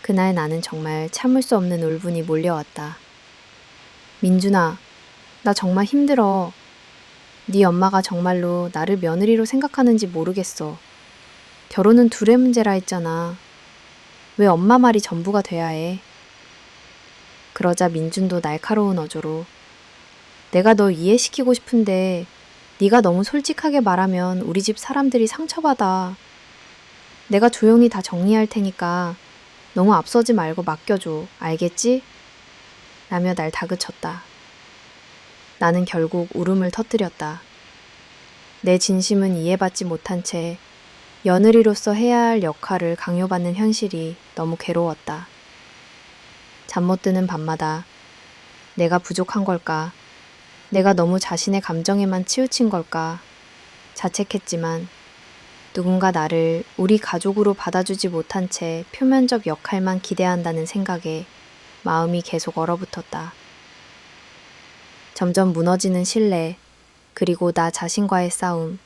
그날 나는 정말 참을 수 없는 울분이 몰려왔다. 민준아, 나 정말 힘들어. 네 엄마가 정말로 나를 며느리로 생각하는지 모르겠어. 결혼은 둘의 문제라 했잖아. 왜 엄마 말이 전부가 돼야 해? 그러자 민준도 날카로운 어조로 내가 너 이해시키고 싶은데 네가 너무 솔직하게 말하면 우리 집 사람들이 상처받아. 내가 조용히 다 정리할 테니까 너무 앞서지 말고 맡겨줘. 알겠지? 라며 날 다그쳤다. 나는 결국 울음을 터뜨렸다. 내 진심은 이해받지 못한 채 며느리로서 해야 할 역할을 강요받는 현실이 너무 괴로웠다. 잠 못 드는 밤마다 내가 부족한 걸까? 내가 너무 자신의 감정에만 치우친 걸까? 자책했지만 누군가 나를 우리 가족으로 받아주지 못한 채 표면적 역할만 기대한다는 생각에 마음이 계속 얼어붙었다. 점점 무너지는 신뢰, 그리고 나 자신과의 싸움.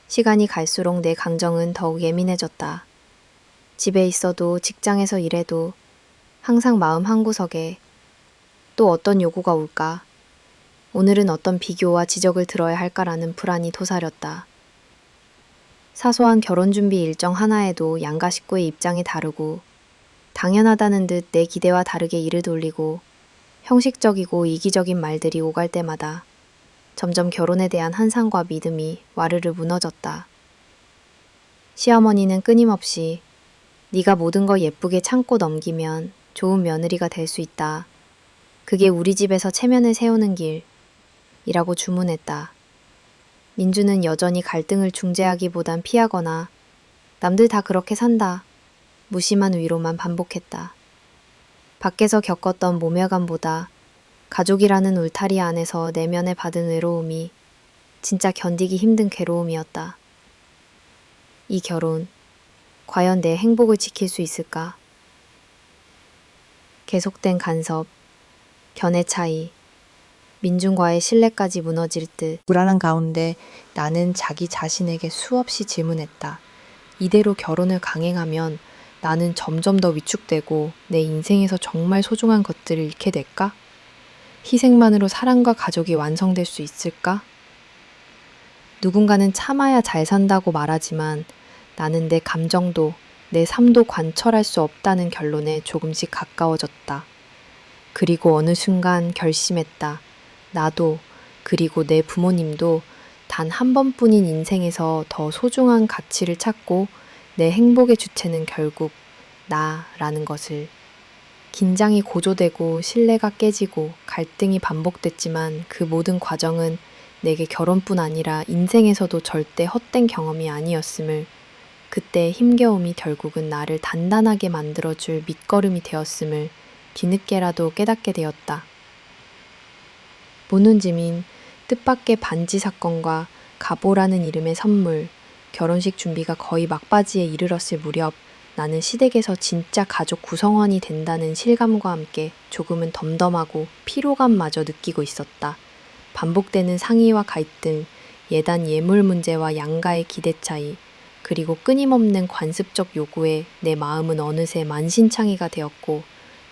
시간이 갈수록 내 감정은 더욱 예민해졌다. 집에 있어도 직장에서 일해도 항상 마음 한구석에 또 어떤 요구가 올까? 오늘은 어떤 비교와 지적을 들어야 할까라는 불안이 도사렸다. 사소한 결혼 준비 일정 하나에도 양가 식구의 입장이 다르고 당연하다는 듯 내 기대와 다르게 일을 돌리고 형식적이고 이기적인 말들이 오갈 때마다 점점 결혼에 대한 환상과 믿음이 와르르 무너졌다. 시어머니는 끊임없이 네가 모든 걸 예쁘게 참고 넘기면 좋은 며느리가 될 수 있다. 그게 우리 집에서 체면을 세우는 길이라고 주문했다. 민주는 여전히 갈등을 중재하기보단 피하거나 남들 다 그렇게 산다. 무심한 위로만 반복했다. 밖에서 겪었던 모멸감보다 가족이라는 울타리 안에서 내면에 받은 외로움이 진짜 견디기 힘든 괴로움이었다. 이 결혼, 과연 내 행복을 지킬 수 있을까? 계속된 간섭, 견해 차이, 민준과의 신뢰까지 무너질 듯 불안한 가운데 나는 자기 자신에게 수없이 질문했다. 이대로 결혼을 강행하면 나는 점점 더 위축되고 내 인생에서 정말 소중한 것들을 잃게 될까? 희생만으로 사랑과 가족이 완성될 수 있을까? 누군가는 참아야 잘 산다고 말하지만 나는 내 감정도 내 삶도 관철할 수 없다는 결론에 조금씩 가까워졌다. 그리고 어느 순간 결심했다. 나도 그리고 내 부모님도 단 한 번뿐인 인생에서 더 소중한 가치를 찾고 내 행복의 주체는 결국 나라는 것을. 긴장이 고조되고 신뢰가 깨지고 갈등이 반복됐지만 그 모든 과정은 내게 결혼뿐 아니라 인생에서도 절대 헛된 경험이 아니었음을, 그때 힘겨움이 결국은 나를 단단하게 만들어줄 밑거름이 되었음을 뒤늦게라도 깨닫게 되었다. 모눈지민 뜻밖의 반지 사건과 가보라는 이름의 선물, 결혼식 준비가 거의 막바지에 이르렀을 무렵 나는 시댁에서 진짜 가족 구성원이 된다는 실감과 함께 조금은 덤덤하고 피로감마저 느끼고 있었다. 반복되는 상의와 갈등, 예단 예물 문제와 양가의 기대 차이, 그리고 끊임없는 관습적 요구에 내 마음은 어느새 만신창이가 되었고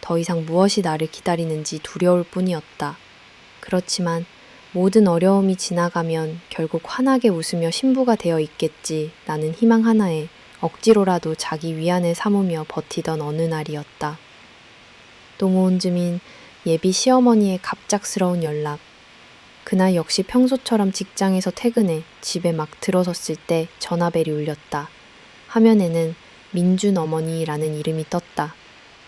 더 이상 무엇이 나를 기다리는지 두려울 뿐이었다. 그렇지만 모든 어려움이 지나가면 결국 환하게 웃으며 신부가 되어 있겠지. 나는 희망 하나에 억지로라도 자기 위안을 삼으며 버티던 어느 날이었다. 농어온 즈민 예비 시어머니의 갑작스러운 연락. 그날 역시 평소처럼 직장에서 퇴근해 집에 막 들어섰을 때 전화벨이 울렸다. 화면에는 민준 어머니라는 이름이 떴다.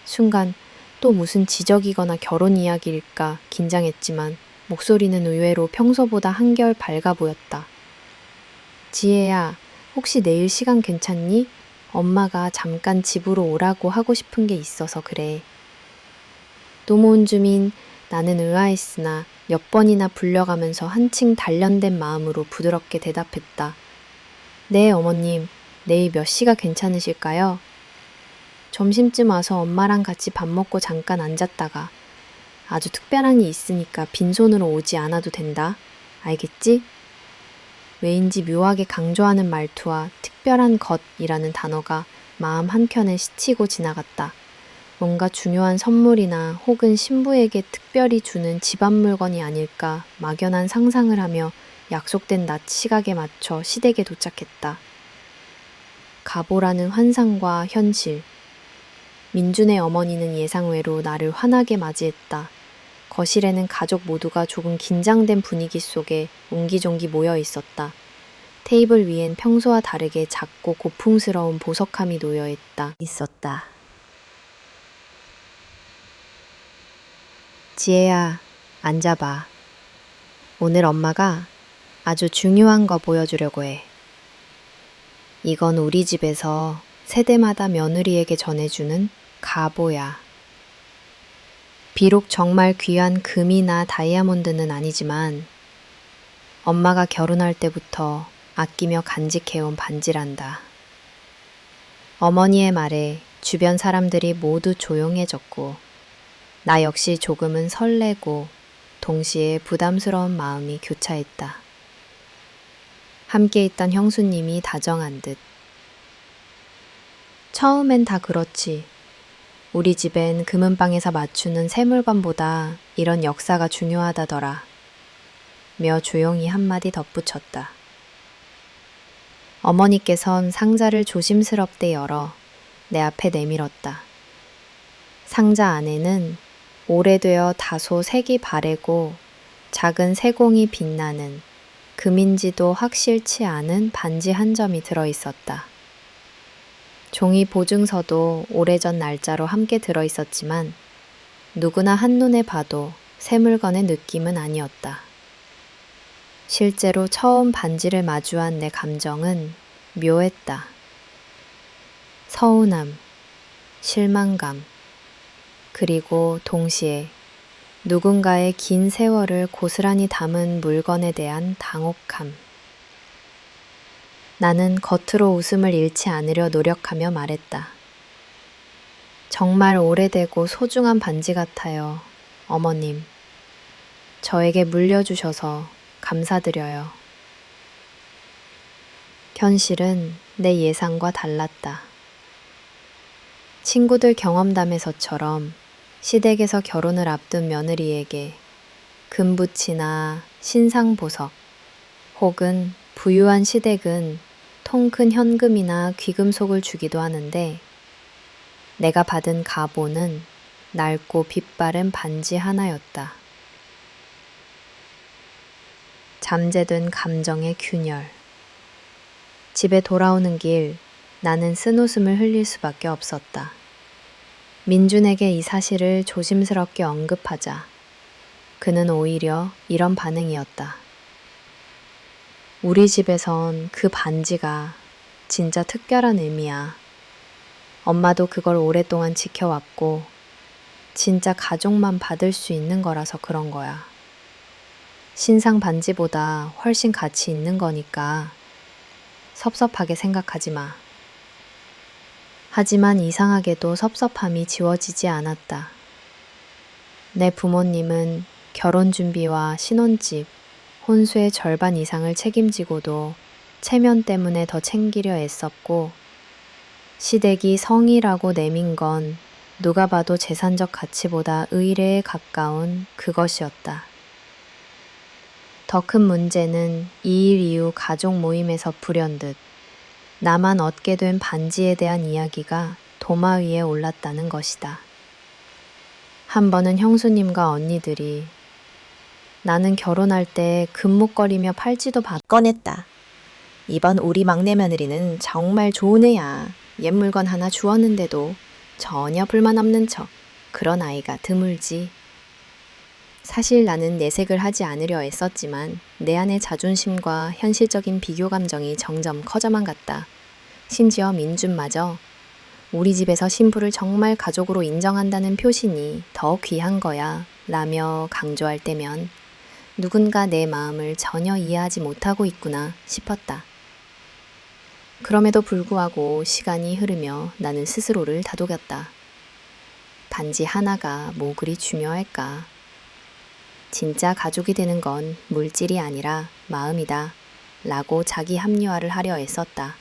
순간 또 무슨 지적이거나 결혼 이야기일까 긴장했지만 목소리는 의외로 평소보다 한결 밝아 보였다. 지혜야, 혹시 내일 시간 괜찮니? 엄마가 잠깐 집으로 오라고 하고 싶은 게 있어서 그래. 노모온 주민, 나는 의아했으나 몇 번이나 불려가면서 한층 단련된 마음으로 부드럽게 대답했다. 네, 어머님, 내일 몇 시가 괜찮으실까요? 점심쯤 와서 엄마랑 같이 밥 먹고 잠깐 앉았다가 아주 특별한 일 있으니까 빈손으로 오지 않아도 된다. 알겠지? 왜인지 묘하게 강조하는 말투와 특별한 것이라는 단어가 마음 한켠에 스치고 지나갔다. 뭔가 중요한 선물이나 혹은 신부에게 특별히 주는 집안 물건이 아닐까 막연한 상상을 하며 약속된 낮 시각에 맞춰 시댁에 도착했다. 가보라는 환상과 현실. 민준의 어머니는 예상외로 나를 환하게 맞이했다. 거실에는 가족 모두가 조금 긴장된 분위기 속에 옹기종기 모여 있었다. 테이블 위엔 평소와 다르게 작고 고풍스러운 보석함이 놓여 있었다. 지혜야, 앉아봐. 오늘 엄마가 아주 중요한 거 보여주려고 해. 이건 우리 집에서 세대마다 며느리에게 전해주는 가보야. 비록 정말 귀한 금이나 다이아몬드는 아니지만 엄마가 결혼할 때부터 아끼며 간직해온 반지란다. 어머니의 말에 주변 사람들이 모두 조용해졌고 나 역시 조금은 설레고 동시에 부담스러운 마음이 교차했다. 함께 있던 형수님이 다정한 듯. 처음엔 다 그렇지. 우리 집엔 금은방에서 맞추는 새 물건보다 이런 역사가 중요하다더라. 며 조용히 한마디 덧붙였다. 어머니께선 상자를 조심스럽게 열어 내 앞에 내밀었다. 상자 안에는 오래되어 다소 색이 바래고 작은 세공이 빛나는 금인지도 확실치 않은 반지 한 점이 들어있었다. 종이 보증서도 오래전 날짜로 함께 들어있었지만 누구나 한눈에 봐도 새 물건의 느낌은 아니었다. 실제로 처음 반지를 마주한 내 감정은 묘했다. 서운함, 실망감, 그리고 동시에 누군가의 긴 세월을 고스란히 담은 물건에 대한 당혹함. 나는 겉으로 웃음을 잃지 않으려 노력하며 말했다. 정말 오래되고 소중한 반지 같아요, 어머님. 저에게 물려주셔서 감사드려요. 현실은 내 예상과 달랐다. 친구들 경험담에서처럼 시댁에서 결혼을 앞둔 며느리에게 금붙이나 신상보석 혹은 부유한 시댁은 통 큰 현금이나 귀금속을 주기도 하는데 내가 받은 가보는 낡고 빛바른 반지 하나였다. 잠재된 감정의 균열. 집에 돌아오는 길 나는 쓴웃음을 흘릴 수밖에 없었다. 민준에게 이 사실을 조심스럽게 언급하자 그는 오히려 이런 반응이었다. 우리 집에선 그 반지가 진짜 특별한 의미야. 엄마도 그걸 오랫동안 지켜왔고 진짜 가족만 받을 수 있는 거라서 그런 거야. 신상 반지보다 훨씬 가치 있는 거니까 섭섭하게 생각하지 마. 하지만 이상하게도 섭섭함이 지워지지 않았다. 내 부모님은 결혼 준비와 신혼집, 혼수의 절반 이상을 책임지고도 체면 때문에 더 챙기려 애썼고, 시댁이 성이라고 내민 건 누가 봐도 재산적 가치보다 의례에 가까운 그것이었다. 더 큰 문제는 이 일 이후 가족 모임에서 불현듯 나만 얻게 된 반지에 대한 이야기가 도마 위에 올랐다는 것이다. 한 번은 형수님과 언니들이 나는 결혼할 때 금목걸이며 팔찌도 꺼냈다. 이번 우리 막내 며느리는 정말 좋은 애야. 옛 물건 하나 주었는데도 전혀 불만 없는 척. 그런 아이가 드물지. 사실 나는 내색을 하지 않으려 애썼지만 내 안의 자존심과 현실적인 비교 감정이 점점 커져만 갔다. 심지어 민준마저 우리 집에서 신부를 정말 가족으로 인정한다는 표시니 더 귀한 거야 라며 강조할 때면 누군가 내 마음을 전혀 이해하지 못하고 있구나 싶었다. 그럼에도 불구하고 시간이 흐르며 나는 스스로를 다독였다. 반지 하나가 뭐 그리 중요할까? 진짜 가족이 되는 건 물질이 아니라 마음이다 라고 자기 합리화를 하려 애썼다.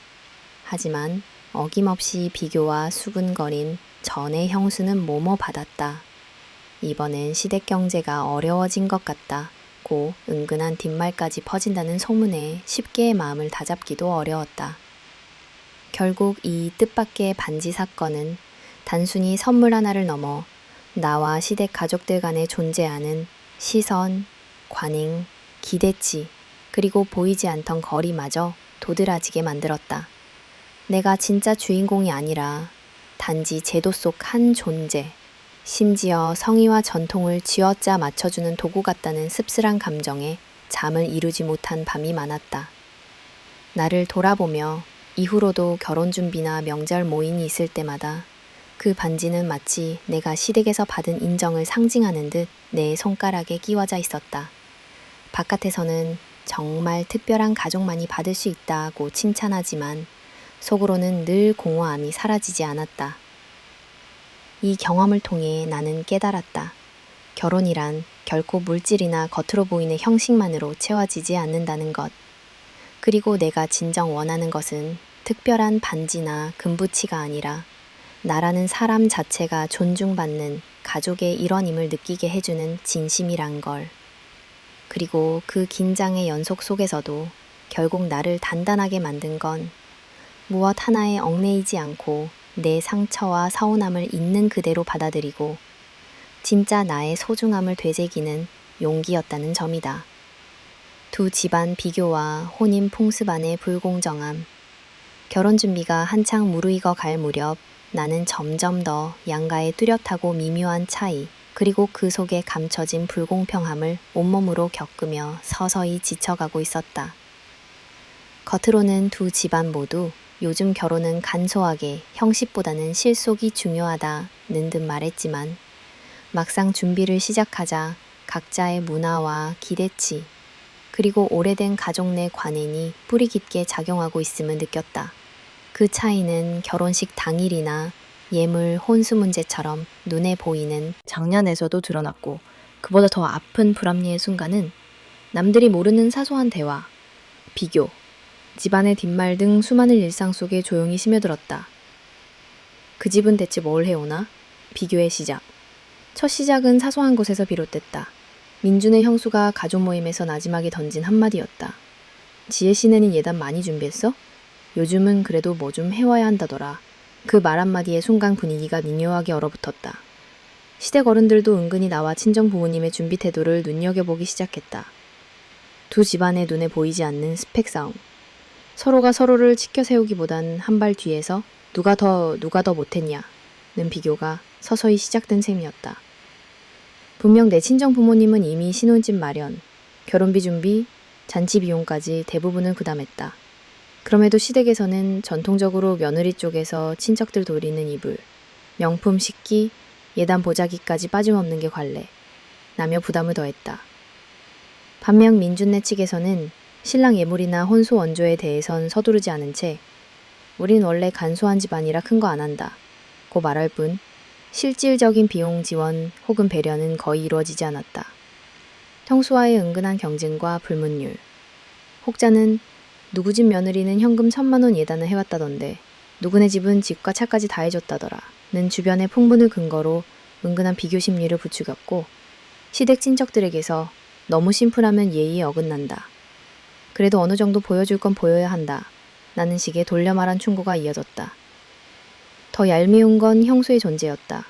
하지만 어김없이 비교와 수근거린 전의 형수는 뭐뭐 받았다. 이번엔 시댁 경제가 어려워진 것 같다고 은근한 뒷말까지 퍼진다는 소문에 쉽게 마음을 다잡기도 어려웠다. 결국 이 뜻밖의 반지 사건은 단순히 선물 하나를 넘어 나와 시댁 가족들 간에 존재하는 시선, 관행, 기대치, 그리고 보이지 않던 거리마저 도드라지게 만들었다. 내가 진짜 주인공이 아니라 단지 제도 속 한 존재, 심지어 성의와 전통을 쥐어짜 맞춰주는 도구 같다는 씁쓸한 감정에 잠을 이루지 못한 밤이 많았다. 나를 돌아보며 이후로도 결혼 준비나 명절 모임이 있을 때마다 그 반지는 마치 내가 시댁에서 받은 인정을 상징하는 듯 내 손가락에 끼워져 있었다. 바깥에서는 정말 특별한 가족만이 받을 수 있다고 칭찬하지만 속으로는 늘 공허함이 사라지지 않았다. 이 경험을 통해 나는 깨달았다. 결혼이란 결코 물질이나 겉으로 보이는 형식만으로 채워지지 않는다는 것. 그리고 내가 진정 원하는 것은 특별한 반지나 금부치가 아니라 나라는 사람 자체가 존중받는 가족의 일원임을 느끼게 해주는 진심이란 걸. 그리고 그 긴장의 연속 속에서도 결국 나를 단단하게 만든 건 무엇 하나에 얽매이지 않고 내 상처와 서운함을 있는 그대로 받아들이고 진짜 나의 소중함을 되새기는 용기였다는 점이다. 두 집안 비교와 혼인 풍습안의 불공정함, 결혼 준비가 한창 무르익어 갈 무렵 나는 점점 더 양가의 뚜렷하고 미묘한 차이, 그리고 그 속에 감춰진 불공평함을 온몸으로 겪으며 서서히 지쳐가고 있었다. 겉으로는 두 집안 모두 요즘 결혼은 간소하게 형식보다는 실속이 중요하다는 듯 말했지만 막상 준비를 시작하자 각자의 문화와 기대치, 그리고 오래된 가족 내 관행이 뿌리 깊게 작용하고 있음을 느꼈다. 그 차이는 결혼식 당일이나 예물 혼수 문제처럼 눈에 보이는 장난에서도 드러났고, 그보다 더 아픈 불합리의 순간은 남들이 모르는 사소한 대화, 비교, 집안의 뒷말 등 수많은 일상 속에 조용히 스며들었다. 그 집은 대체 뭘 해오나? 비교의 시작. 첫 시작은 사소한 곳에서 비롯됐다. 민준의 형수가 가족 모임에서 나지막이 던진 한마디였다. 지혜 씨네는 예단 많이 준비했어? 요즘은 그래도 뭐 좀 해와야 한다더라. 그 말 한마디에 순간 분위기가 미묘하게 얼어붙었다. 시댁 어른들도 은근히 나와 친정 부모님의 준비 태도를 눈여겨보기 시작했다. 두 집안의 눈에 보이지 않는 스펙 싸움. 서로가 서로를 치켜 세우기보단 한 발 뒤에서 누가 더 못했냐는 비교가 서서히 시작된 셈이었다. 분명 내 친정 부모님은 이미 신혼집 마련, 결혼비 준비, 잔치 비용까지 대부분을 부담했다. 그럼에도 시댁에서는 전통적으로 며느리 쪽에서 친척들 돌리는 이불, 명품 식기, 예단 보자기까지 빠짐없는 게 관례, 라며 부담을 더했다. 반면 민준네 측에서는 신랑 예물이나 혼수 원조에 대해선 서두르지 않은 채 우린 원래 간소한 집안이라 큰 거 안 한다 고 말할 뿐 실질적인 비용 지원 혹은 배려는 거의 이루어지지 않았다. 형수와의 은근한 경쟁과 불문율. 혹자는 누구 집 며느리는 현금 1,000만 원 예단을 해왔다던데 누구네 집은 집과 차까지 다 해줬다더라 는 주변의 풍문을 근거로 은근한 비교 심리를 부추겼고 시댁 친척들에게서 너무 심플하면 예의에 어긋난다. 그래도 어느 정도 보여줄 건 보여야 한다. 라는 식의 돌려 말한 충고가 이어졌다. 더 얄미운 건 형수의 존재였다.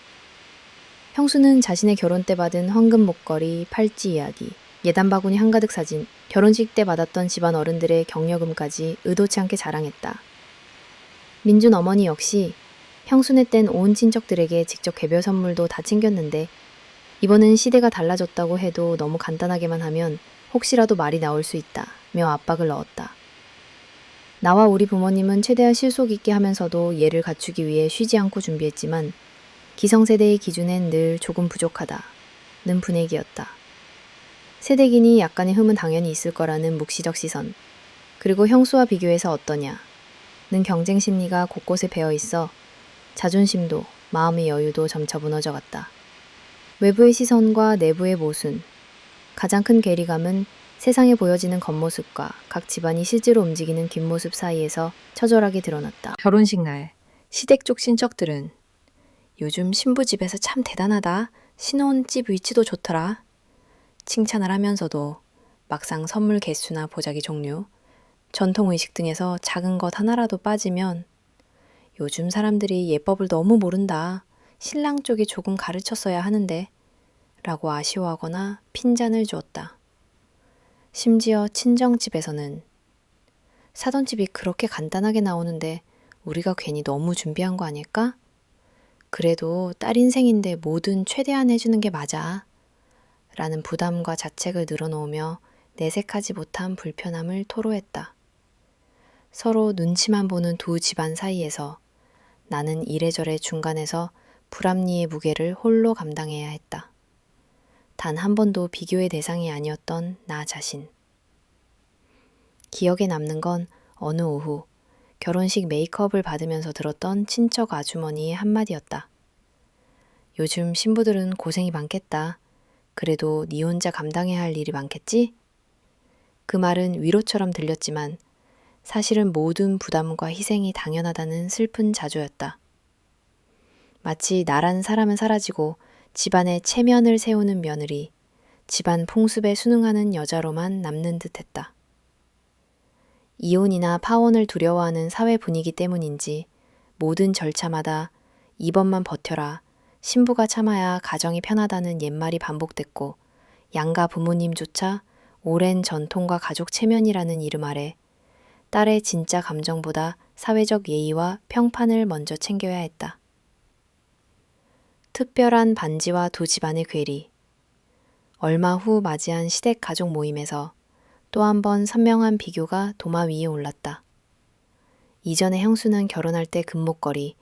형수는 자신의 결혼 때 받은 황금 목걸이, 팔찌 이야기, 예단 바구니 한가득 사진, 결혼식 때 받았던 집안 어른들의 격려금까지 의도치 않게 자랑했다. 민준 어머니 역시 형수네 땐 온 친척들에게 직접 개별 선물도 다 챙겼는데 이번은 시대가 달라졌다고 해도 너무 간단하게만 하면 혹시라도 말이 나올 수 있다며 압박을 넣었다. 나와 우리 부모님은 최대한 실속 있게 하면서도 예를 갖추기 위해 쉬지 않고 준비했지만 기성세대의 기준엔 늘 조금 부족하다는 분위기였다. 세대기니 약간의 흠은 당연히 있을 거라는 묵시적 시선, 그리고 형수와 비교해서 어떠냐는 경쟁 심리가 곳곳에 배어 있어 자존심도 마음의 여유도 점차 무너져갔다. 외부의 시선과 내부의 모순, 가장 큰 괴리감은 세상에 보여지는 겉모습과 각 집안이 실제로 움직이는 뒷모습 사이에서 처절하게 드러났다. 결혼식 날 시댁 쪽 친척들은 요즘 신부 집에서 참 대단하다. 신혼집 위치도 좋더라. 칭찬을 하면서도 막상 선물 개수나 보자기 종류, 전통의식 등에서 작은 것 하나라도 빠지면 요즘 사람들이 예법을 너무 모른다. 신랑 쪽이 조금 가르쳤어야 하는데 라고 아쉬워하거나 핀잔을 주었다. 심지어 친정집에서는 사돈 집이 그렇게 간단하게 나오는데 우리가 괜히 너무 준비한 거 아닐까? 그래도 딸 인생인데 뭐든 최대한 해주는 게 맞아. 라는 부담과 자책을 늘어놓으며 내색하지 못한 불편함을 토로했다. 서로 눈치만 보는 두 집안 사이에서 나는 이래저래 중간에서 불합리의 무게를 홀로 감당해야 했다. 단 한 번도 비교의 대상이 아니었던 나 자신. 기억에 남는 건 어느 오후 결혼식 메이크업을 받으면서 들었던 친척 아주머니의 한마디였다. 요즘 신부들은 고생이 많겠다. 그래도 네 혼자 감당해야 할 일이 많겠지? 그 말은 위로처럼 들렸지만 사실은 모든 부담과 희생이 당연하다는 슬픈 자조였다. 마치 나란 사람은 사라지고 집안의 체면을 세우는 며느리, 집안 풍습에 순응하는 여자로만 남는 듯했다. 이혼이나 파혼을 두려워하는 사회 분위기 때문인지 모든 절차마다 이번만 버텨라, 신부가 참아야 가정이 편하다는 옛말이 반복됐고 양가 부모님조차 오랜 전통과 가족 체면이라는 이름 아래 딸의 진짜 감정보다 사회적 예의와 평판을 먼저 챙겨야 했다. 특별한 반지와 두 집안의 괴리. 얼마 후 맞이한 시댁 가족 모임에서 또 한 번 선명한 비교가 도마 위에 올랐다. 이전에 형수는 결혼할 때 금목걸이,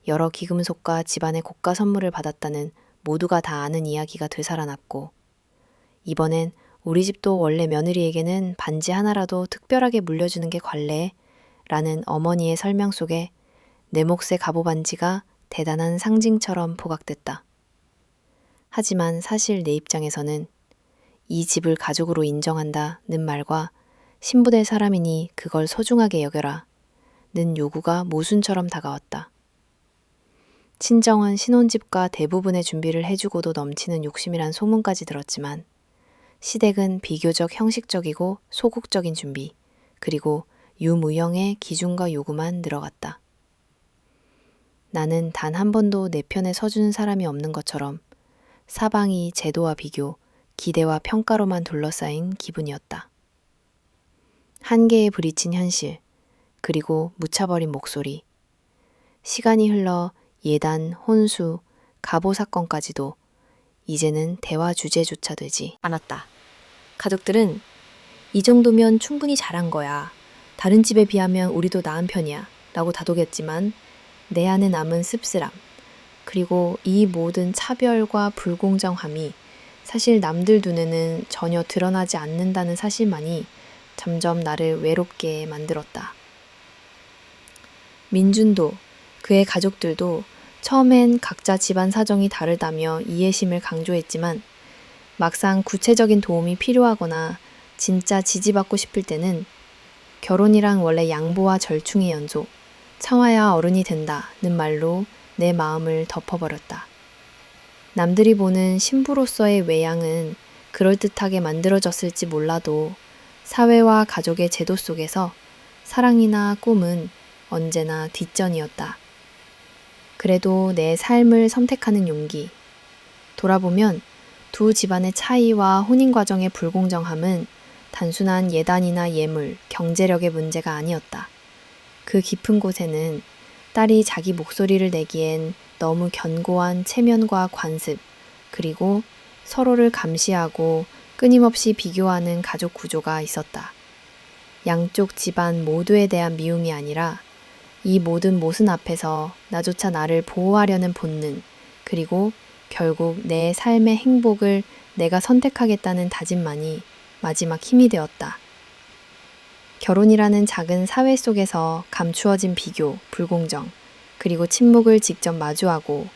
여러 기금속과 집안의 고가 선물을 받았다는 모두가 다 아는 이야기가 되살아났고 이번엔 우리 집도 원래 며느리에게는 반지 하나라도 특별하게 물려주는 게 관례 라는 어머니의 설명 속에 내 몫의 갑오 반지가 대단한 상징처럼 포각됐다. 하지만 사실 내 입장에서는 이 집을 가족으로 인정한다는 말과 신부될 사람이니 그걸 소중하게 여겨라 는 요구가 모순처럼 다가왔다. 친정은 신혼집과 대부분의 준비를 해주고도 넘치는 욕심이란 소문까지 들었지만 시댁은 비교적 형식적이고 소극적인 준비, 그리고 유무형의 기준과 요구만 늘어갔다. 나는 단 한 번도 내 편에 서주는 사람이 없는 것처럼 사방이 제도와 비교, 기대와 평가로만 둘러싸인 기분이었다. 한계에 부딪힌 현실, 그리고 묻혀버린 목소리. 시간이 흘러 예단, 혼수, 갑오 사건까지도 이제는 대화 주제조차 되지 않았다. 가족들은 이 정도면 충분히 잘한 거야. 다른 집에 비하면 우리도 나은 편이야. 라고 다독였지만 내 안에 남은 씁쓸함, 그리고 이 모든 차별과 불공정함이 사실 남들 눈에는 전혀 드러나지 않는다는 사실만이 점점 나를 외롭게 만들었다. 민준도 그의 가족들도 처음엔 각자 집안 사정이 다르다며 이해심을 강조했지만 막상 구체적인 도움이 필요하거나 진짜 지지받고 싶을 때는 결혼이란 원래 양보와 절충의 연속, 참아야 어른이 된다는 말로 내 마음을 덮어버렸다. 남들이 보는 신부로서의 외양은 그럴듯하게 만들어졌을지 몰라도 사회와 가족의 제도 속에서 사랑이나 꿈은 언제나 뒷전이었다. 그래도 내 삶을 선택하는 용기. 돌아보면 두 집안의 차이와 혼인 과정의 불공정함은 단순한 예단이나 예물, 경제력의 문제가 아니었다. 그 깊은 곳에는 딸이 자기 목소리를 내기엔 너무 견고한 체면과 관습, 그리고 서로를 감시하고 끊임없이 비교하는 가족 구조가 있었다. 양쪽 집안 모두에 대한 미움이 아니라 이 모든 모순 앞에서 나조차 나를 보호하려는 본능, 그리고 결국 내 삶의 행복을 내가 선택하겠다는 다짐만이 마지막 힘이 되었다. 결혼이라는 작은 사회 속에서 감추어진 비교, 불공정, 그리고 침묵을 직접 마주하고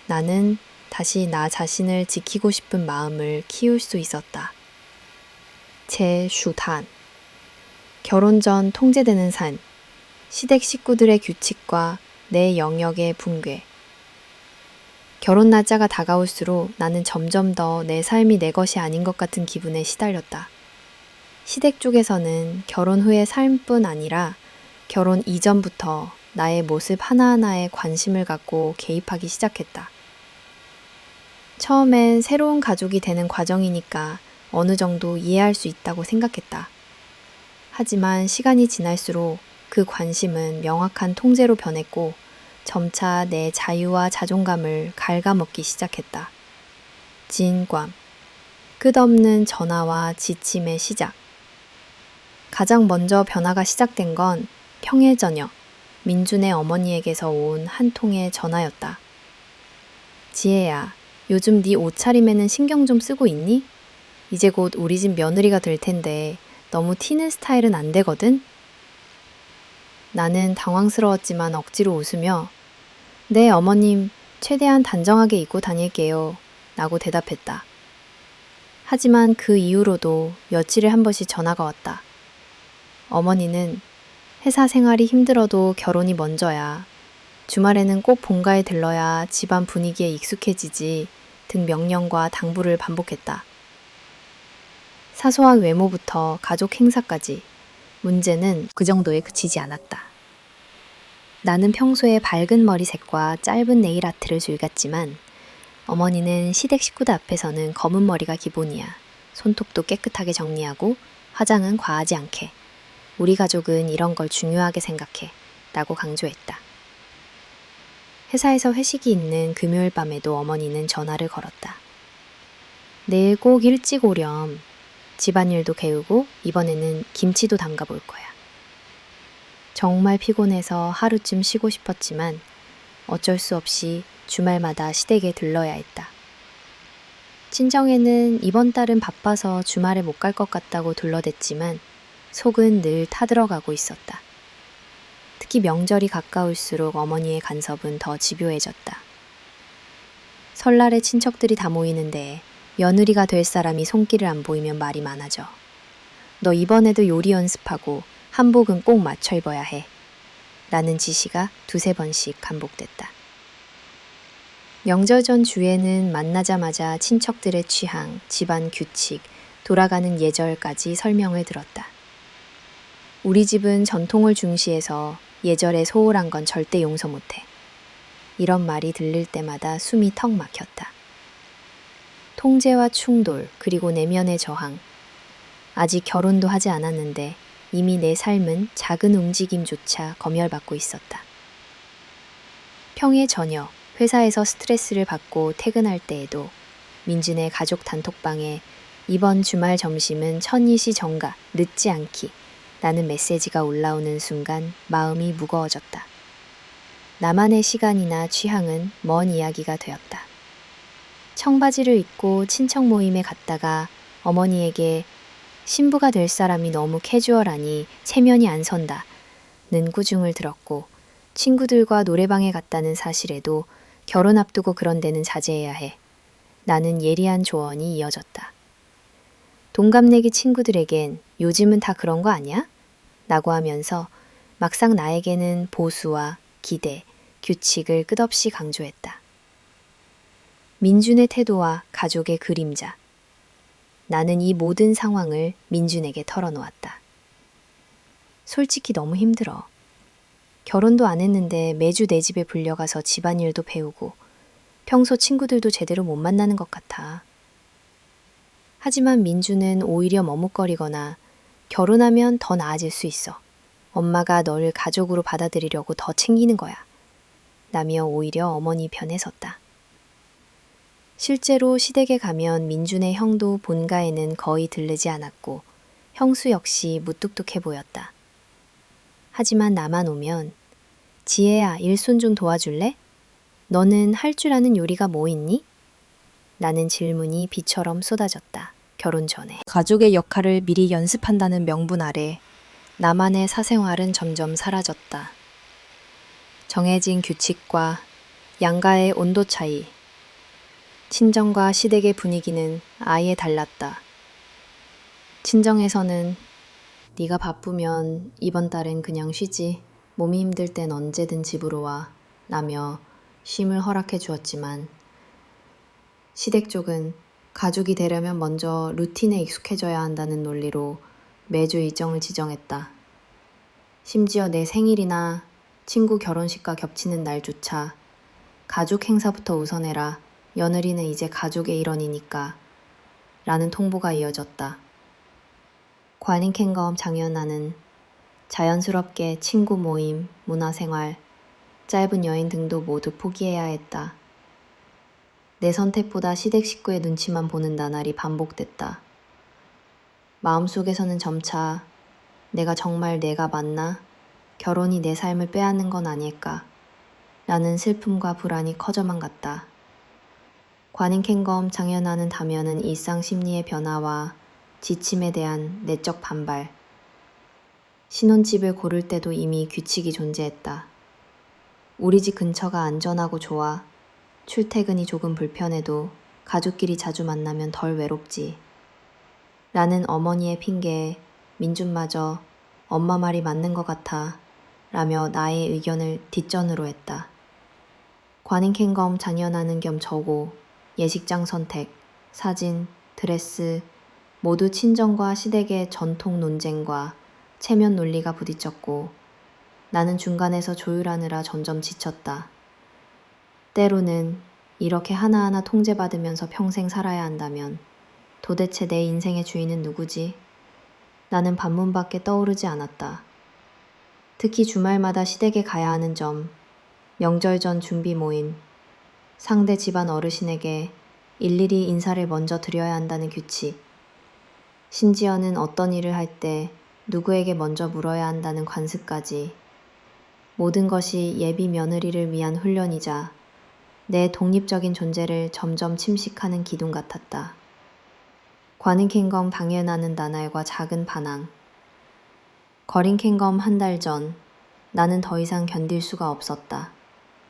나는 다시 나 자신을 지키고 싶은 마음을 키울 수 있었다. 제 슈탄. 결혼 전 통제되는 삶. 시댁 식구들의 규칙과 내 영역의 붕괴. 결혼 날짜가 다가올수록 나는 점점 더 내 삶이 내 것이 아닌 것 같은 기분에 시달렸다. 시댁 쪽에서는 결혼 후의 삶뿐 아니라 결혼 이전부터 나의 모습 하나하나에 관심을 갖고 개입하기 시작했다. 처음엔 새로운 가족이 되는 과정이니까 어느 정도 이해할 수 있다고 생각했다. 하지만 시간이 지날수록 그 관심은 명확한 통제로 변했고 점차 내 자유와 자존감을 갉아먹기 시작했다. 진관. 끝없는 전화와 지침의 시작. 가장 먼저 변화가 시작된 건 평일 저녁, 민준의 어머니에게서 온 한 통의 전화였다. 지혜야, 요즘 네 옷차림에는 신경 좀 쓰고 있니? 이제 곧 우리 집 며느리가 될 텐데 너무 튀는 스타일은 안 되거든? 나는 당황스러웠지만 억지로 웃으며 네, 어머님, 최대한 단정하게 입고 다닐게요. 라고 대답했다. 하지만 그 이후로도 며칠에 한 번씩 전화가 왔다. 어머니는 회사 생활이 힘들어도 결혼이 먼저야. 주말에는 꼭 본가에 들러야 집안 분위기에 익숙해지지 등 명령과 당부를 반복했다. 사소한 외모부터 가족 행사까지 문제는 그 정도에 그치지 않았다. 나는 평소에 밝은 머리색과 짧은 네일 아트를 즐겼지만 어머니는 시댁 식구들 앞에서는 검은 머리가 기본이야. 손톱도 깨끗하게 정리하고 화장은 과하지 않게. 우리 가족은 이런 걸 중요하게 생각해. 라고 강조했다. 회사에서 회식이 있는 금요일 밤에도 어머니는 전화를 걸었다. 내일 꼭 일찍 오렴. 집안일도 개우고 이번에는 김치도 담가 볼 거야. 정말 피곤해서 하루쯤 쉬고 싶었지만 어쩔 수 없이 주말마다 시댁에 들러야 했다. 친정에는 이번 달은 바빠서 주말에 못 갈 것 같다고 둘러댔지만 속은 늘 타들어가고 있었다. 특히 명절이 가까울수록 어머니의 간섭은 더 집요해졌다. 설날에 친척들이 다 모이는데 며느리가 될 사람이 손길을 안 보이면 말이 많아져. 너 이번에도 요리 연습하고 한복은 꼭 맞춰 입어야 해. 라는 지시가 2-3번씩 반복됐다. 명절 전 주에는 만나자마자 친척들의 취향, 집안 규칙, 돌아가는 예절까지 설명을 들었다. 우리 집은 전통을 중시해서 예절에 소홀한 건 절대 용서 못해. 이런 말이 들릴 때마다 숨이 턱 막혔다. 통제와 충돌, 그리고 내면의 저항. 아직 결혼도 하지 않았는데 이미 내 삶은 작은 움직임조차 검열받고 있었다. 평일 저녁, 회사에서 스트레스를 받고 퇴근할 때에도 민준의 가족 단톡방에 이번 주말 점심은 천이시 정가, 늦지 않기 라는 메시지가 올라오는 순간 마음이 무거워졌다. 나만의 시간이나 취향은 먼 이야기가 되었다. 청바지를 입고 친척 모임에 갔다가 어머니에게 신부가 될 사람이 너무 캐주얼하니 체면이 안 선다 는 꾸중을 들었고 친구들과 노래방에 갔다는 사실에도 결혼 앞두고 그런 데는 자제해야 해. 나는 예리한 조언이 이어졌다. 동갑내기 친구들에겐 요즘은 다 그런 거 아니야? 라고 하면서 막상 나에게는 보수와 기대, 규칙을 끝없이 강조했다. 민준의 태도와 가족의 그림자. 나는 이 모든 상황을 민준에게 털어놓았다. 솔직히 너무 힘들어. 결혼도 안 했는데 매주 내 집에 불려가서 집안일도 배우고 평소 친구들도 제대로 못 만나는 것 같아. 하지만 민주는 오히려 머뭇거리거나 결혼하면 더 나아질 수 있어. 엄마가 너를 가족으로 받아들이려고 더 챙기는 거야. 라며 오히려 어머니 편에 섰다. 실제로 시댁에 가면 민준의 형도 본가에는 거의 들르지 않았고 형수 역시 무뚝뚝해 보였다. 하지만 나만 오면 지혜야, 일손 좀 도와줄래? 너는 할 줄 아는 요리가 뭐 있니? 라는 질문이 비처럼 쏟아졌다. 결혼 전에. 가족의 역할을 미리 연습한다는 명분 아래 나만의 사생활은 점점 사라졌다. 정해진 규칙과 양가의 온도 차이, 친정과 시댁의 분위기는 아예 달랐다. 친정에서는 네가 바쁘면 이번 달엔 그냥 쉬지. 몸이 힘들 땐 언제든 집으로 와. 라며 쉼을 허락해 주었지만 시댁 쪽은 가족이 되려면 먼저 루틴에 익숙해져야 한다는 논리로 매주 일정을 지정했다. 심지어 내 생일이나 친구 결혼식과 겹치는 날조차 가족 행사부터 우선해라. 며느리는 이제 가족의 일원이니까. 라는 통보가 이어졌다. 관인캔검 장연아는 자연스럽게 친구 모임, 문화생활, 짧은 여행 등도 모두 포기해야 했다. 내 선택보다 시댁 식구의 눈치만 보는 나날이 반복됐다. 마음속에서는 점차 내가 정말 내가 맞나? 결혼이 내 삶을 빼앗는 건 아닐까? 라는 슬픔과 불안이 커져만 갔다. 관인캔검 장연하는 다면은 일상 심리의 변화와 지침에 대한 내적 반발. 신혼집을 고를 때도 이미 규칙이 존재했다. 우리 집 근처가 안전하고 좋아. 출퇴근이 조금 불편해도 가족끼리 자주 만나면 덜 외롭지. 라는 어머니의 핑계에 민준마저 엄마 말이 맞는 것 같아 라며 나의 의견을 뒷전으로 했다. 관인캔검 장연하는 겸 저고 예식장 선택, 사진, 드레스 모두 친정과 시댁의 전통 논쟁과 체면 논리가 부딪혔고 나는 중간에서 조율하느라 점점 지쳤다. 때로는 이렇게 하나하나 통제받으면서 평생 살아야 한다면 도대체 내 인생의 주인은 누구지? 나는 반문밖에 떠오르지 않았다. 특히 주말마다 시댁에 가야 하는 점, 명절 전 준비 모임, 상대 집안 어르신에게 일일이 인사를 먼저 드려야 한다는 규칙, 심지어는 어떤 일을 할 때 누구에게 먼저 물어야 한다는 관습까지 모든 것이 예비 며느리를 위한 훈련이자 내 독립적인 존재를 점점 침식하는 기둥 같았다. 관인캔검 방연하는 나날과 작은 반항. 거린캔검 한 달 전 나는 더 이상 견딜 수가 없었다.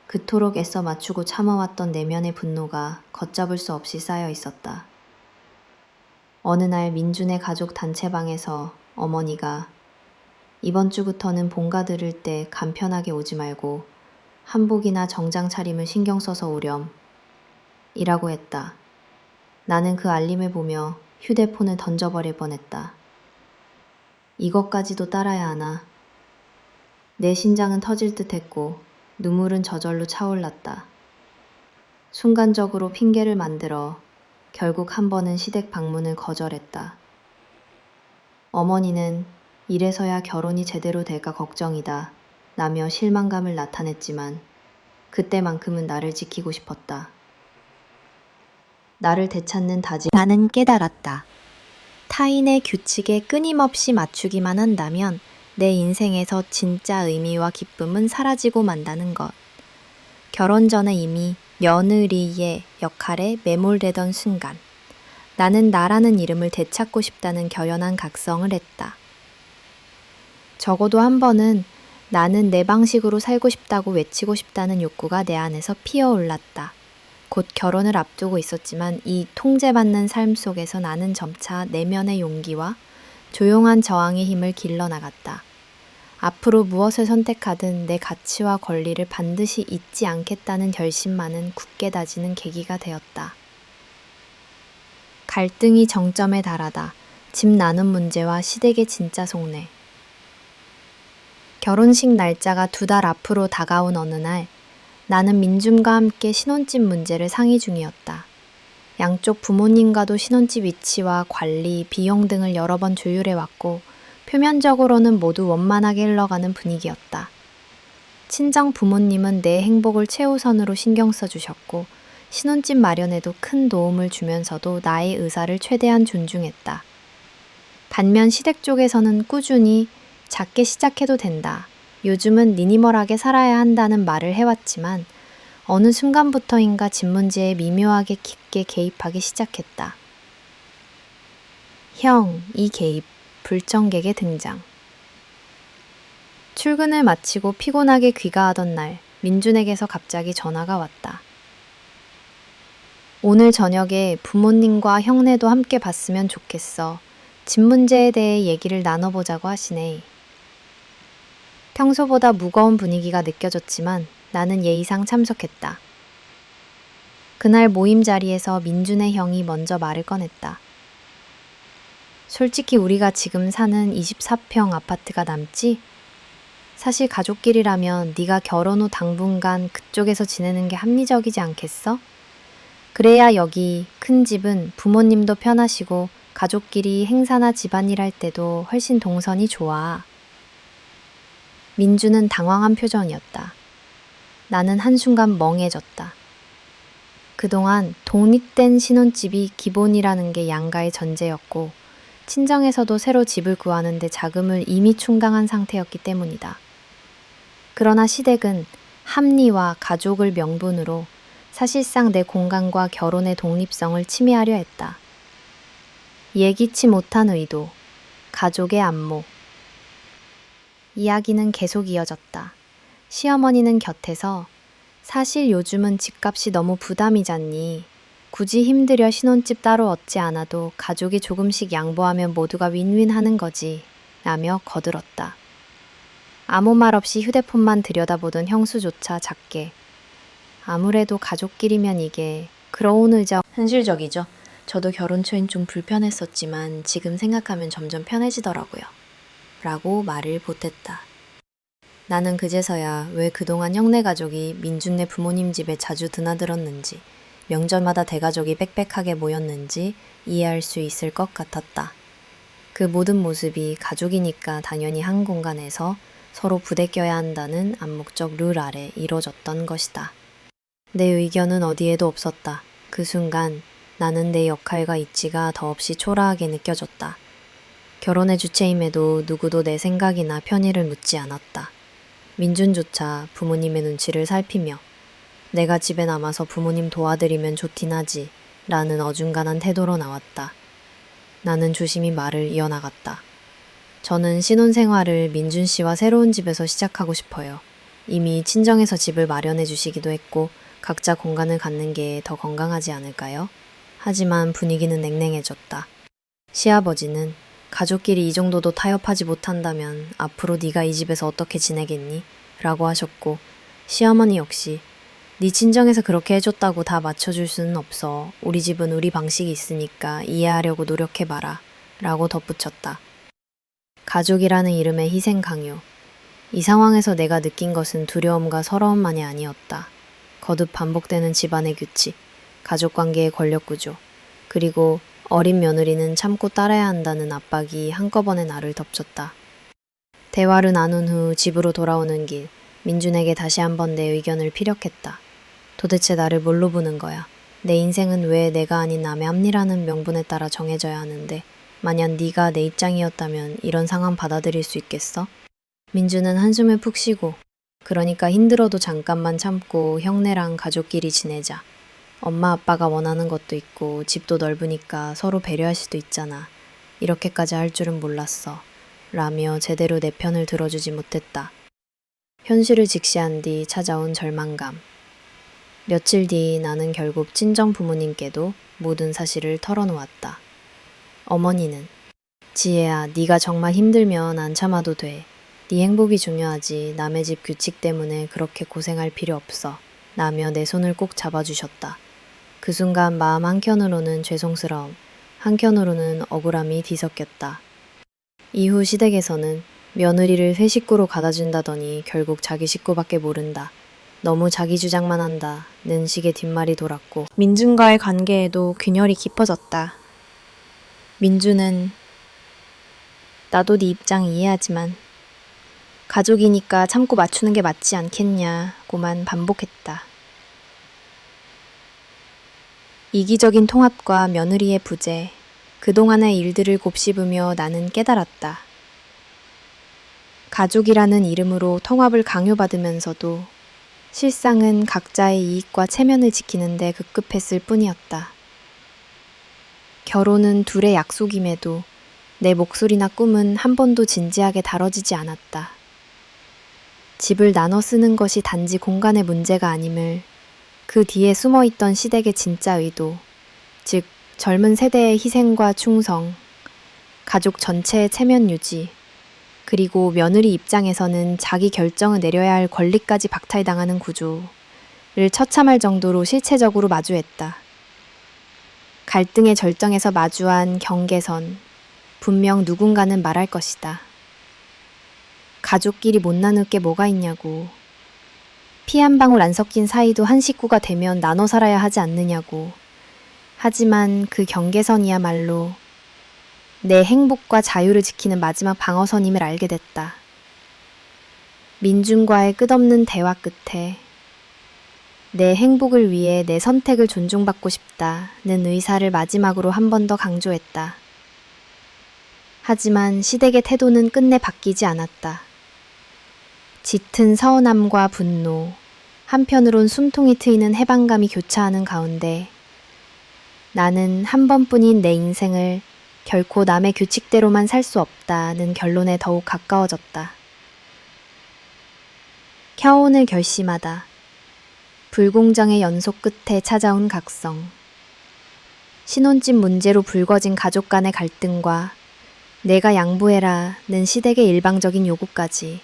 그토록 애써 맞추고 참아왔던 내면의 분노가 걷잡을 수 없이 쌓여 있었다. 어느 날 민준의 가족 단체방에서 어머니가 이번 주부터는 본가 들을 때 간편하게 오지 말고 한복이나 정장 차림을 신경 써서 오렴. 이라고 했다. 나는 그 알림을 보며 휴대폰을 던져버릴 뻔했다. 이것까지도 따라야 하나. 내 심장은 터질 듯 했고 눈물은 저절로 차올랐다. 순간적으로 핑계를 만들어 결국 한 번은 시댁 방문을 거절했다. 어머니는 이래서야 결혼이 제대로 될까 걱정이다 라며 실망감을 나타냈지만 그때만큼은 나를 지키고 싶었다. 나를 되찾는 다짐. 나는 깨달았다. 타인의 규칙에 끊임없이 맞추기만 한다면 내 인생에서 진짜 의미와 기쁨은 사라지고 만다는 것. 결혼 전에 이미 며느리의 역할에 매몰되던 순간 나는 나라는 이름을 되찾고 싶다는 결연한 각성을 했다. 적어도 한 번은 나는 내 방식으로 살고 싶다고 외치고 싶다는 욕구가 내 안에서 피어올랐다. 곧 결혼을 앞두고 있었지만 이 통제받는 삶 속에서 나는 점차 내면의 용기와 조용한 저항의 힘을 길러나갔다. 앞으로 무엇을 선택하든 내 가치와 권리를 반드시 잊지 않겠다는 결심만은 굳게 다지는 계기가 되었다. 갈등이 정점에 달하다. 집 나눔 문제와 시댁의 진짜 속내. 결혼식 날짜가 2달 앞으로 다가온 어느 날, 나는 민준과 함께 신혼집 문제를 상의 중이었다. 양쪽 부모님과도 신혼집 위치와 관리, 비용 등을 여러 번 조율해 왔고 표면적으로는 모두 원만하게 흘러가는 분위기였다. 친정 부모님은 내 행복을 최우선으로 신경 써주셨고 신혼집 마련에도 큰 도움을 주면서도 나의 의사를 최대한 존중했다. 반면 시댁 쪽에서는 꾸준히 작게 시작해도 된다. 요즘은 미니멀하게 살아야 한다는 말을 해왔지만 어느 순간부터인가 집 문제에 미묘하게 깊게 개입하기 시작했다. 형, 이 개입, 불청객의 등장. 출근을 마치고 피곤하게 귀가하던 날, 민준에게서 갑자기 전화가 왔다. 오늘 저녁에 부모님과 형네도 함께 봤으면 좋겠어. 집 문제에 대해 얘기를 나눠보자고 하시네. 평소보다 무거운 분위기가 느껴졌지만 나는 예의상 참석했다. 그날 모임 자리에서 민준의 형이 먼저 말을 꺼냈다. 솔직히 우리가 지금 사는 24평 아파트가 남지? 사실 가족끼리라면 네가 결혼 후 당분간 그쪽에서 지내는 게 합리적이지 않겠어? 그래야 여기 큰 집은 부모님도 편하시고 가족끼리 행사나 집안일 할 때도 훨씬 동선이 좋아. 민주는 당황한 표정이었다. 나는 한순간 멍해졌다. 그동안 독립된 신혼집이 기본이라는 게 양가의 전제였고 친정에서도 새로 집을 구하는데 자금을 이미 충당한 상태였기 때문이다. 그러나 시댁은 합리와 가족을 명분으로 사실상 내 공간과 결혼의 독립성을 침해하려 했다. 예기치 못한 의도, 가족의 안목. 이야기는 계속 이어졌다. 시어머니는 곁에서 사실 요즘은 집값이 너무 부담이잖니. 굳이 힘들여 신혼집 따로 얻지 않아도 가족이 조금씩 양보하면 모두가 윈윈 하는 거지. 라며 거들었다. 아무 말 없이 휴대폰만 들여다보던 형수조차 작게. 아무래도 가족끼리면 이게 그러운 의자 현실적이죠. 저도 결혼 초엔 좀 불편했었지만 지금 생각하면 점점 편해지더라고요. 라고 말을 보탰다. 나는 그제서야 왜 그동안 형네 가족이 민준네 부모님 집에 자주 드나들었는지 명절마다 대가족이 빽빽하게 모였는지 이해할 수 있을 것 같았다. 그 모든 모습이 가족이니까 당연히 한 공간에서 서로 부대껴야 한다는 암묵적 룰 아래 이루어졌던 것이다. 내 의견은 어디에도 없었다. 그 순간 나는 내 역할과 이치가 더없이 초라하게 느껴졌다. 결혼의 주체임에도 누구도 내 생각이나 편의를 묻지 않았다. 민준조차 부모님의 눈치를 살피며 내가 집에 남아서 부모님 도와드리면 좋긴 하지 라는 어중간한 태도로 나왔다. 나는 조심히 말을 이어나갔다. 저는 신혼생활을 민준 씨와 새로운 집에서 시작하고 싶어요. 이미 친정에서 집을 마련해 주시기도 했고 각자 공간을 갖는 게 더 건강하지 않을까요? 하지만 분위기는 냉랭해졌다. 시아버지는 가족끼리 이 정도도 타협하지 못한다면 앞으로 네가 이 집에서 어떻게 지내겠니? 라고 하셨고 시어머니 역시 네 친정에서 그렇게 해줬다고 다 맞춰줄 수는 없어. 우리 집은 우리 방식이 있으니까 이해하려고 노력해봐라. 라고 덧붙였다. 가족이라는 이름의 희생 강요. 이 상황에서 내가 느낀 것은 두려움과 서러움만이 아니었다. 거듭 반복되는 집안의 규칙, 가족관계의 권력구조, 그리고 어린 며느리는 참고 따라야 한다는 압박이 한꺼번에 나를 덮쳤다. 대화를 나눈 후 집으로 돌아오는 길, 민준에게 다시 한번 내 의견을 피력했다. 도대체 나를 뭘로 보는 거야? 내 인생은 왜 내가 아닌 남의 합리라는 명분에 따라 정해져야 하는데 만약 네가 내 입장이었다면 이런 상황 받아들일 수 있겠어? 민준은 한숨을 푹 쉬고 그러니까 힘들어도 잠깐만 참고 형네랑 가족끼리 지내자. 엄마 아빠가 원하는 것도 있고 집도 넓으니까 서로 배려할 수도 있잖아. 이렇게까지 할 줄은 몰랐어. 라며 제대로 내 편을 들어주지 못했다. 현실을 직시한 뒤 찾아온 절망감. 며칠 뒤 나는 결국 친정 부모님께도 모든 사실을 털어놓았다. 어머니는 지혜야, 네가 정말 힘들면 안 참아도 돼. 네 행복이 중요하지. 남의 집 규칙 때문에 그렇게 고생할 필요 없어. 라며 내 손을 꼭 잡아주셨다. 그 순간 마음 한켠으로는 죄송스러움, 한켠으로는 억울함이 뒤섞였다. 이후 시댁에서는 며느리를 새 식구로 가다준다더니 결국 자기 식구밖에 모른다. 너무 자기 주장만 한다는 식의 뒷말이 돌았고, 민준과의 관계에도 균열이 깊어졌다. 민준은 나도 네 입장 이해하지만 가족이니까 참고 맞추는 게 맞지 않겠냐고만 반복했다. 이기적인 통합과 며느리의 부재, 그동안의 일들을 곱씹으며 나는 깨달았다. 가족이라는 이름으로 통합을 강요받으면서도 실상은 각자의 이익과 체면을 지키는데 급급했을 뿐이었다. 결혼은 둘의 약속임에도 내 목소리나 꿈은 한 번도 진지하게 다뤄지지 않았다. 집을 나눠 쓰는 것이 단지 공간의 문제가 아님을, 그 뒤에 숨어있던 시댁의 진짜 의도, 즉 젊은 세대의 희생과 충성, 가족 전체의 체면 유지, 그리고 며느리 입장에서는 자기 결정을 내려야 할 권리까지 박탈당하는 구조를 처참할 정도로 실체적으로 마주했다. 갈등의 절정에서 마주한 경계선, 분명 누군가는 말할 것이다. 가족끼리 못 나눌 게 뭐가 있냐고. 피 한 방울 안 섞인 사이도 한 식구가 되면 나눠 살아야 하지 않느냐고. 하지만 그 경계선이야말로 내 행복과 자유를 지키는 마지막 방어선임을 알게 됐다. 민준과의 끝없는 대화 끝에 내 행복을 위해 내 선택을 존중받고 싶다는 의사를 마지막으로 한 번 더 강조했다. 하지만 시댁의 태도는 끝내 바뀌지 않았다. 짙은 서운함과 분노, 한편으론 숨통이 트이는 해방감이 교차하는 가운데 나는 한 번뿐인 내 인생을 결코 남의 규칙대로만 살 수 없다는 결론에 더욱 가까워졌다. 켜온을 결심하다. 불공정의 연속 끝에 찾아온 각성. 신혼집 문제로 불거진 가족 간의 갈등과 내가 양보해라는 시댁의 일방적인 요구까지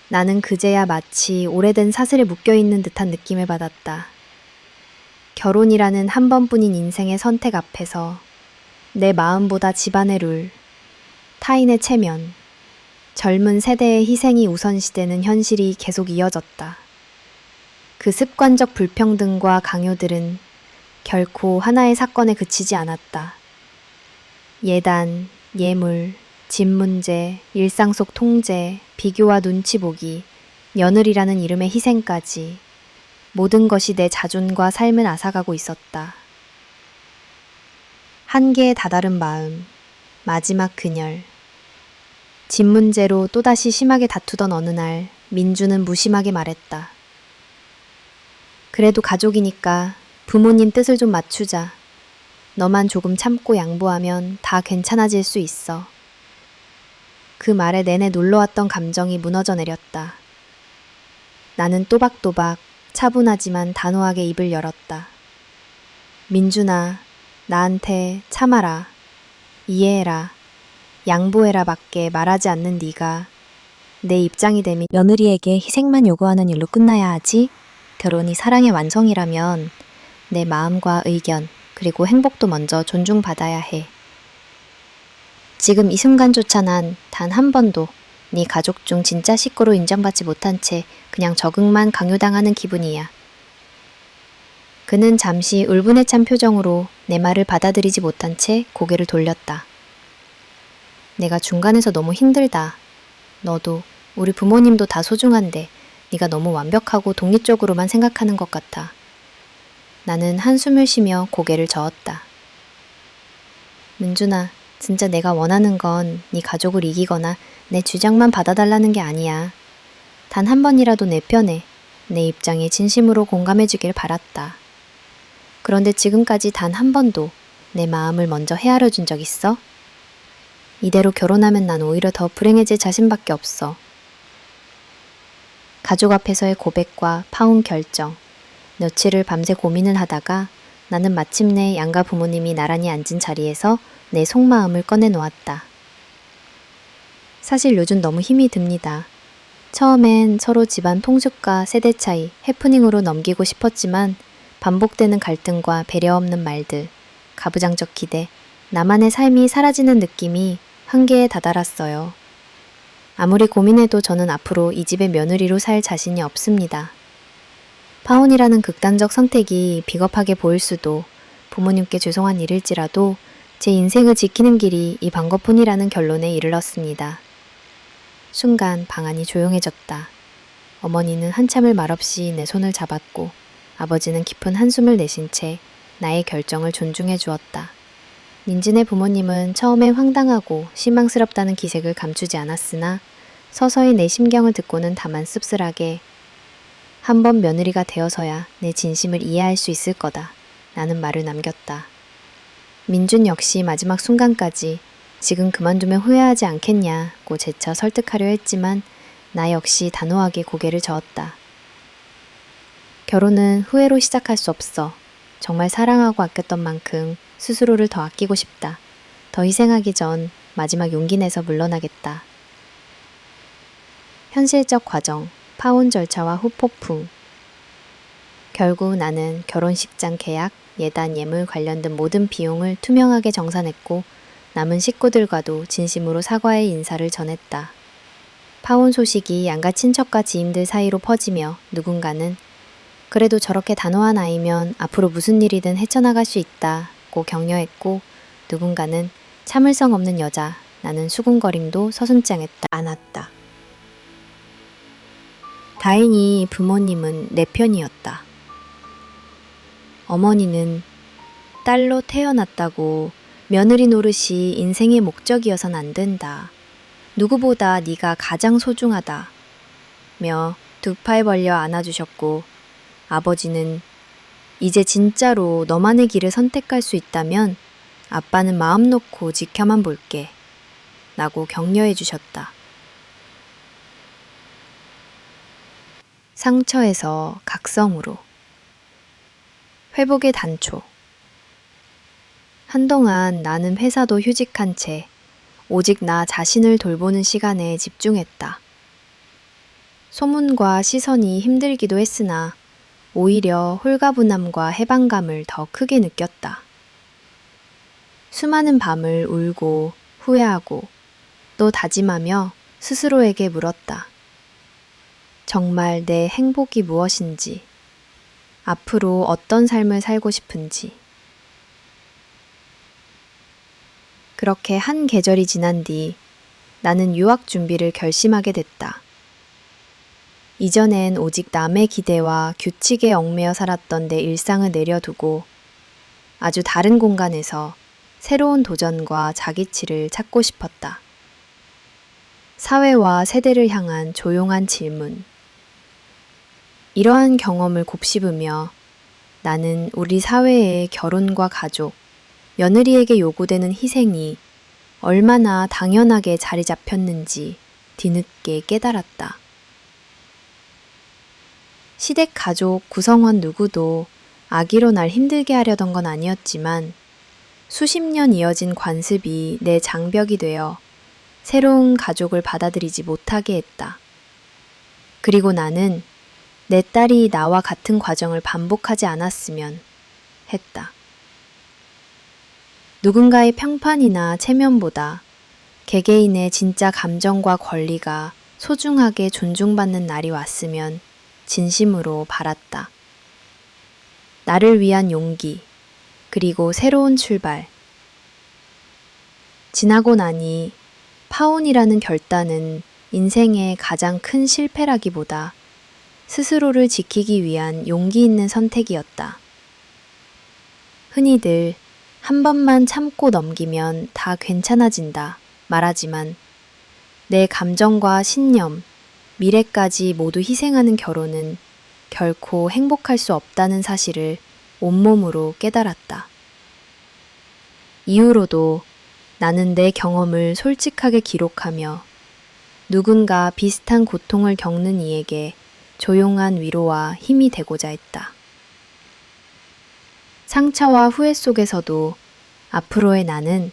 나는 그제야 마치 오래된 사슬에 묶여있는 듯한 느낌을 받았다. 결혼이라는 한 번뿐인 인생의 선택 앞에서 내 마음보다 집안의 룰, 타인의 체면, 젊은 세대의 희생이 우선시되는 현실이 계속 이어졌다. 그 습관적 불평등과 강요들은 결코 하나의 사건에 그치지 않았다. 예단, 예물, 집 문제, 일상 속 통제, 비교와 눈치 보기, 며느리라는 이름의 희생까지 모든 것이 내 자존과 삶을 앗아가고 있었다. 한계에 다다른 마음, 마지막 그녀. 집 문제로 또다시 심하게 다투던 어느 날 민주는 무심하게 말했다. 그래도 가족이니까 부모님 뜻을 좀 맞추자. 너만 조금 참고 양보하면 다 괜찮아질 수 있어. 그 말에 내내 놀러왔던 감정이 무너져 내렸다. 나는 또박또박 차분하지만 단호하게 입을 열었다. 민준아, 나한테 참아라, 이해해라, 양보해라 밖에 말하지 않는 네가 내 입장이 되면 며느리에게 희생만 요구하는 일로 끝나야 하지? 결혼이 사랑의 완성이라면 내 마음과 의견 그리고 행복도 먼저 존중받아야 해. 지금 이 순간조차 난 단 한 번도 네 가족 중 진짜 식구로 인정받지 못한 채 그냥 적응만 강요당하는 기분이야. 그는 잠시 울분에 찬 표정으로 내 말을 받아들이지 못한 채 고개를 돌렸다. 내가 중간에서 너무 힘들다. 너도 우리 부모님도 다 소중한데 네가 너무 완벽하고 독립적으로만 생각하는 것 같아. 나는 한숨을 쉬며 고개를 저었다. 민준아, 진짜 내가 원하는 건 네 가족을 이기거나 내 주장만 받아달라는 게 아니야. 단 한 번이라도 내 편에, 내 입장에 진심으로 공감해주길 바랐다. 그런데 지금까지 단 한 번도 내 마음을 먼저 헤아려 준 적 있어? 이대로 결혼하면 난 오히려 더 불행해질 자신밖에 없어. 가족 앞에서의 고백과 파혼 결정, 며칠을 밤새 고민을 하다가 나는 마침내 양가 부모님이 나란히 앉은 자리에서 내 속마음을 꺼내놓았다. 사실 요즘 너무 힘이 듭니다. 처음엔 서로 집안 통숙과 세대 차이, 해프닝으로 넘기고 싶었지만 반복되는 갈등과 배려 없는 말들, 가부장적 기대, 나만의 삶이 사라지는 느낌이 한계에 다다랐어요. 아무리 고민해도 저는 앞으로 이 집의 며느리로 살 자신이 없습니다. 파혼이라는 극단적 선택이 비겁하게 보일 수도 부모님께 죄송한 일일지라도 제 인생을 지키는 길이 이 방법뿐이라는 결론에 이르렀습니다. 순간 방 안이 조용해졌다. 어머니는 한참을 말없이 내 손을 잡았고 아버지는 깊은 한숨을 내쉰 채 나의 결정을 존중해 주었다. 민진의 부모님은 처음엔 황당하고 실망스럽다는 기색을 감추지 않았으나 서서히 내 심경을 듣고는 다만 씁쓸하게 한번 며느리가 되어서야 내 진심을 이해할 수 있을 거다 라는 말을 남겼다. 민준 역시 마지막 순간까지 지금 그만두면 후회하지 않겠냐고 재차 설득하려 했지만 나 역시 단호하게 고개를 저었다. 결혼은 후회로 시작할 수 없어. 정말 사랑하고 아꼈던 만큼 스스로를 더 아끼고 싶다. 더 희생하기 전 마지막 용기 내서 물러나겠다. 현실적 과정, 파혼 절차와 후폭풍. 결국 나는 결혼식장 계약, 예단, 예물 관련된 모든 비용을 투명하게 정산했고 남은 식구들과도 진심으로 사과의 인사를 전했다. 파혼 소식이 양가 친척과 지인들 사이로 퍼지며 누군가는 그래도 저렇게 단호한 아이면 앞으로 무슨 일이든 헤쳐나갈 수 있다고 격려했고 누군가는 참을성 없는 여자, 나는 수군거림도 서슴장했다. 않았다. 다행히 부모님은 내 편이었다. 어머니는 딸로 태어났다고 며느리 노릇이 인생의 목적이어선 안 된다. 누구보다 네가 가장 소중하다. 며 두 팔 벌려 안아주셨고 아버지는 이제 진짜로 너만의 길을 선택할 수 있다면 아빠는 마음 놓고 지켜만 볼게. 라고 격려해 주셨다. 상처에서 각성으로. 회복의 단초. 한동안 나는 회사도 휴직한 채 오직 나 자신을 돌보는 시간에 집중했다. 소문과 시선이 힘들기도 했으나 오히려 홀가분함과 해방감을 더 크게 느꼈다. 수많은 밤을 울고 후회하고 또 다짐하며 스스로에게 물었다. 정말 내 행복이 무엇인지, 앞으로 어떤 삶을 살고 싶은지. 그렇게 한 계절이 지난 뒤 나는 유학 준비를 결심하게 됐다. 이전엔 오직 남의 기대와 규칙에 얽매여 살았던 내 일상을 내려두고 아주 다른 공간에서 새로운 도전과 자기치를 찾고 싶었다. 사회와 세대를 향한 조용한 질문. 이러한 경험을 곱씹으며 나는 우리 사회의 결혼과 가족, 며느리에게 요구되는 희생이 얼마나 당연하게 자리 잡혔는지 뒤늦게 깨달았다. 시댁 가족 구성원 누구도 아기로 날 힘들게 하려던 건 아니었지만 수십 년 이어진 관습이 내 장벽이 되어 새로운 가족을 받아들이지 못하게 했다. 그리고 나는 내 딸이 나와 같은 과정을 반복하지 않았으면 했다. 누군가의 평판이나 체면보다 개개인의 진짜 감정과 권리가 소중하게 존중받는 날이 왔으면 진심으로 바랐다. 나를 위한 용기, 그리고 새로운 출발. 지나고 나니 파혼이라는 결단은 인생의 가장 큰 실패라기보다 스스로를 지키기 위한 용기 있는 선택이었다. 흔히들 한 번만 참고 넘기면 다 괜찮아진다 말하지만 내 감정과 신념, 미래까지 모두 희생하는 결혼은 결코 행복할 수 없다는 사실을 온몸으로 깨달았다. 이후로도 나는 내 경험을 솔직하게 기록하며 누군가 비슷한 고통을 겪는 이에게 조용한 위로와 힘이 되고자 했다. 상처와 후회 속에서도 앞으로의 나는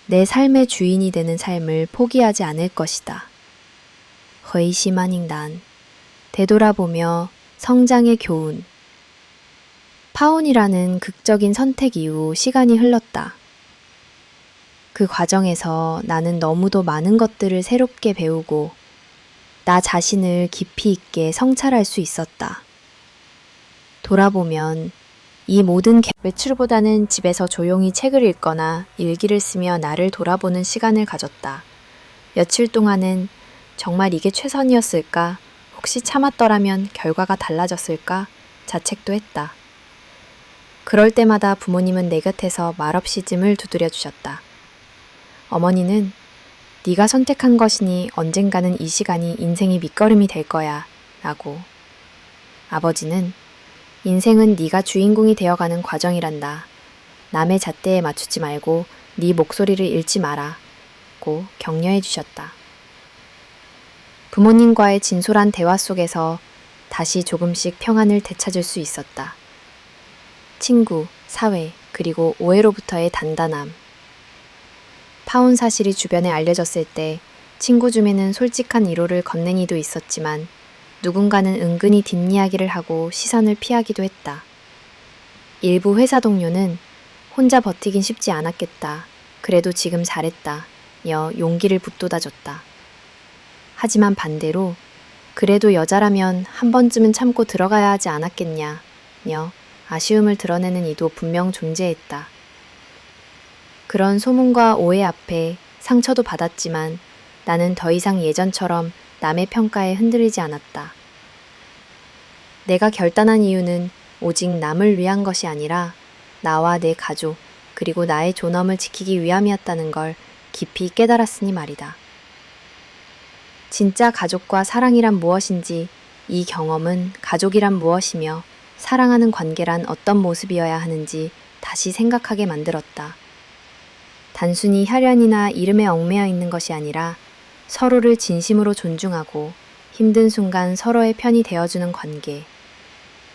내 삶의 주인이 되는 삶을 포기하지 않을 것이다. 회심한인단, 되돌아보며 성장의 교훈. 파혼이라는 극적인 선택 이후 시간이 흘렀다. 그 과정에서 나는 너무도 많은 것들을 새롭게 배우고 나 자신을 깊이 있게 성찰할 수 있었다. 돌아보면 이 모든 외출보다는 집에서 조용히 책을 읽거나 일기를 쓰며 나를 돌아보는 시간을 가졌다. 며칠 동안은 정말 이게 최선이었을까? 혹시 참았더라면 결과가 달라졌을까? 자책도 했다. 그럴 때마다 부모님은 내 곁에서 말없이 찜을 두드려 주셨다. 어머니는 네가 선택한 것이니 언젠가는 이 시간이 인생의 밑거름이 될 거야 라고. 아버지는 인생은 네가 주인공이 되어가는 과정이란다. 남의 잣대에 맞추지 말고 네 목소리를 잃지 마라 고 격려해 주셨다. 부모님과의 진솔한 대화 속에서 다시 조금씩 평안을 되찾을 수 있었다. 친구, 사회, 그리고 오해로부터의 단단함. 파혼 사실이 주변에 알려졌을 때 친구 중에는 솔직한 위로를 건넨 이도 있었지만 누군가는 은근히 뒷이야기를 하고 시선을 피하기도 했다. 일부 회사 동료는 혼자 버티긴 쉽지 않았겠다. 그래도 지금 잘했다. 여 용기를 북돋아줬다. 하지만 반대로 그래도 여자라면 한 번쯤은 참고 들어가야 하지 않았겠냐. 여 아쉬움을 드러내는 이도 분명 존재했다. 그런 소문과 오해 앞에 상처도 받았지만 나는 더 이상 예전처럼 남의 평가에 흔들리지 않았다. 내가 결단한 이유는 오직 남을 위한 것이 아니라 나와 내 가족, 그리고 나의 존엄을 지키기 위함이었다는 걸 깊이 깨달았으니 말이다. 진짜 가족과 사랑이란 무엇인지, 이 경험은 가족이란 무엇이며 사랑하는 관계란 어떤 모습이어야 하는지 다시 생각하게 만들었다. 단순히 혈연이나 이름에 얽매여 있는 것이 아니라 서로를 진심으로 존중하고 힘든 순간 서로의 편이 되어주는 관계.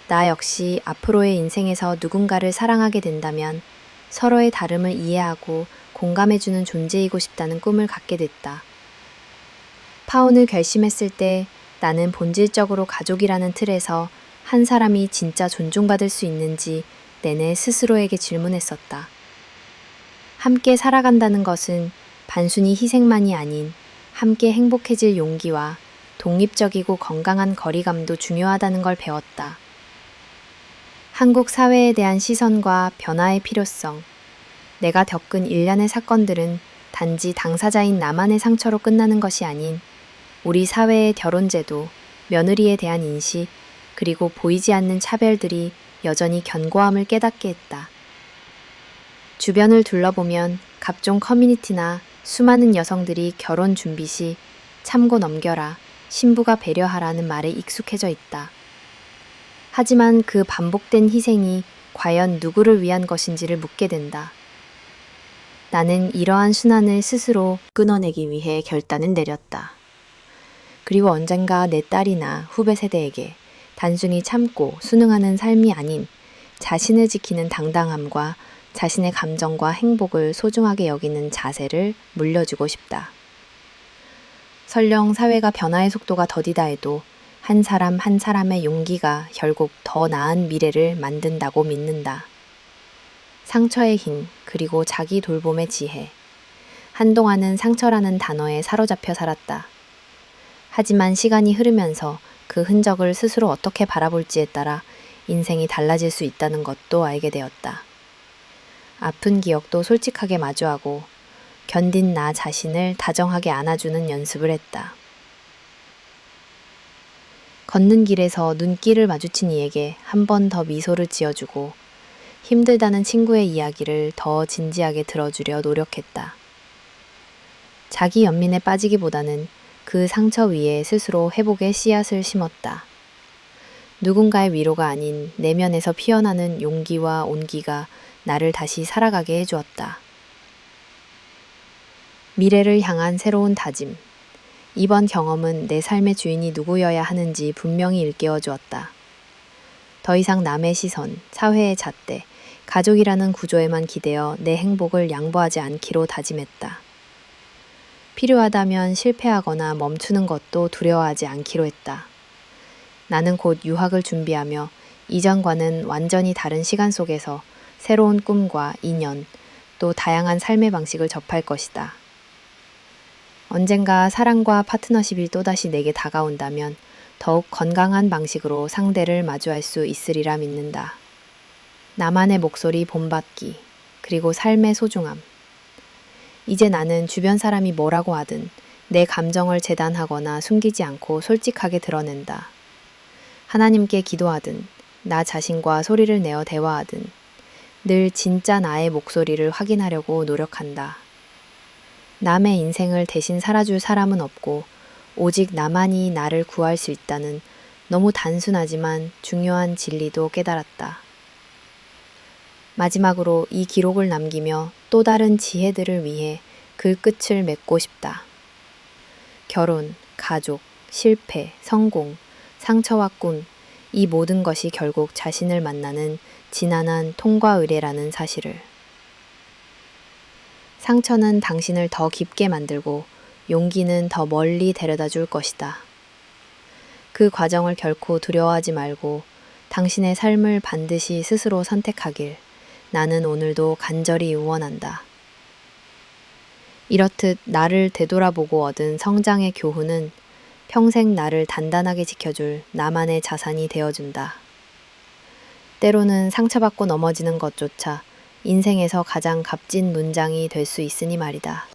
나 역시 앞으로의 인생에서 누군가를 사랑하게 된다면 서로의 다름을 이해하고 공감해주는 존재이고 싶다는 꿈을 갖게 됐다. 파혼을 결심했을 때 나는 본질적으로 가족이라는 틀에서 한 사람이 진짜 존중받을 수 있는지 내내 스스로에게 질문했었다. 함께 살아간다는 것은 단순히 희생만이 아닌 함께 행복해질 용기와 독립적이고 건강한 거리감도 중요하다는 걸 배웠다. 한국 사회에 대한 시선과 변화의 필요성, 내가 겪은 일련의 사건들은 단지 당사자인 나만의 상처로 끝나는 것이 아닌 우리 사회의 결혼제도, 며느리에 대한 인식, 그리고 보이지 않는 차별들이 여전히 견고함을 깨닫게 했다. 주변을 둘러보면 각종 커뮤니티나 수많은 여성들이 결혼 준비 시 참고 넘겨라, 신부가 배려하라는 말에 익숙해져 있다. 하지만 그 반복된 희생이 과연 누구를 위한 것인지를 묻게 된다. 나는 이러한 순환을 스스로 끊어내기 위해 결단을 내렸다. 그리고 언젠가 내 딸이나 후배 세대에게 단순히 참고 순응하는 삶이 아닌 자신을 지키는 당당함과 자신의 감정과 행복을 소중하게 여기는 자세를 물려주고 싶다. 설령 사회가 변화의 속도가 더디다 해도 한 사람 한 사람의 용기가 결국 더 나은 미래를 만든다고 믿는다. 상처의 힘, 그리고 자기 돌봄의 지혜. 한동안은 상처라는 단어에 사로잡혀 살았다. 하지만 시간이 흐르면서 그 흔적을 스스로 어떻게 바라볼지에 따라 인생이 달라질 수 있다는 것도 알게 되었다. 아픈 기억도 솔직하게 마주하고 견딘 나 자신을 다정하게 안아주는 연습을 했다. 걷는 길에서 눈길을 마주친 이에게 한 번 더 미소를 지어주고 힘들다는 친구의 이야기를 더 진지하게 들어주려 노력했다. 자기 연민에 빠지기보다는 그 상처 위에 스스로 회복의 씨앗을 심었다. 누군가의 위로가 아닌 내면에서 피어나는 용기와 온기가 나를 다시 살아가게 해주었다. 미래를 향한 새로운 다짐. 이번 경험은 내 삶의 주인이 누구여야 하는지 분명히 일깨워 주었다. 더 이상 남의 시선, 사회의 잣대, 가족이라는 구조에만 기대어 내 행복을 양보하지 않기로 다짐했다. 필요하다면 실패하거나 멈추는 것도 두려워하지 않기로 했다. 나는 곧 유학을 준비하며 이전과는 완전히 다른 시간 속에서 새로운 꿈과 인연, 또 다양한 삶의 방식을 접할 것이다. 언젠가 사랑과 파트너십이 또다시 내게 다가온다면 더욱 건강한 방식으로 상대를 마주할 수 있으리라 믿는다. 나만의 목소리 본받기, 그리고 삶의 소중함. 이제 나는 주변 사람이 뭐라고 하든 내 감정을 재단하거나 숨기지 않고 솔직하게 드러낸다. 하나님께 기도하든, 나 자신과 소리를 내어 대화하든, 늘 진짜 나의 목소리를 확인하려고 노력한다. 남의 인생을 대신 살아줄 사람은 없고 오직 나만이 나를 구할 수 있다는 너무 단순하지만 중요한 진리도 깨달았다. 마지막으로 이 기록을 남기며 또 다른 지혜들을 위해 글 끝을 맺고 싶다. 결혼, 가족, 실패, 성공, 상처와 꿈, 이 모든 것이 결국 자신을 만나는 지난한 통과 의례라는 사실을. 상처는 당신을 더 깊게 만들고 용기는 더 멀리 데려다 줄 것이다. 그 과정을 결코 두려워하지 말고 당신의 삶을 반드시 스스로 선택하길 나는 오늘도 간절히 응원한다. 이렇듯 나를 되돌아보고 얻은 성장의 교훈은 평생 나를 단단하게 지켜줄 나만의 자산이 되어준다. 때로는 상처받고 넘어지는 것조차 인생에서 가장 값진 문장이 될 수 있으니 말이다.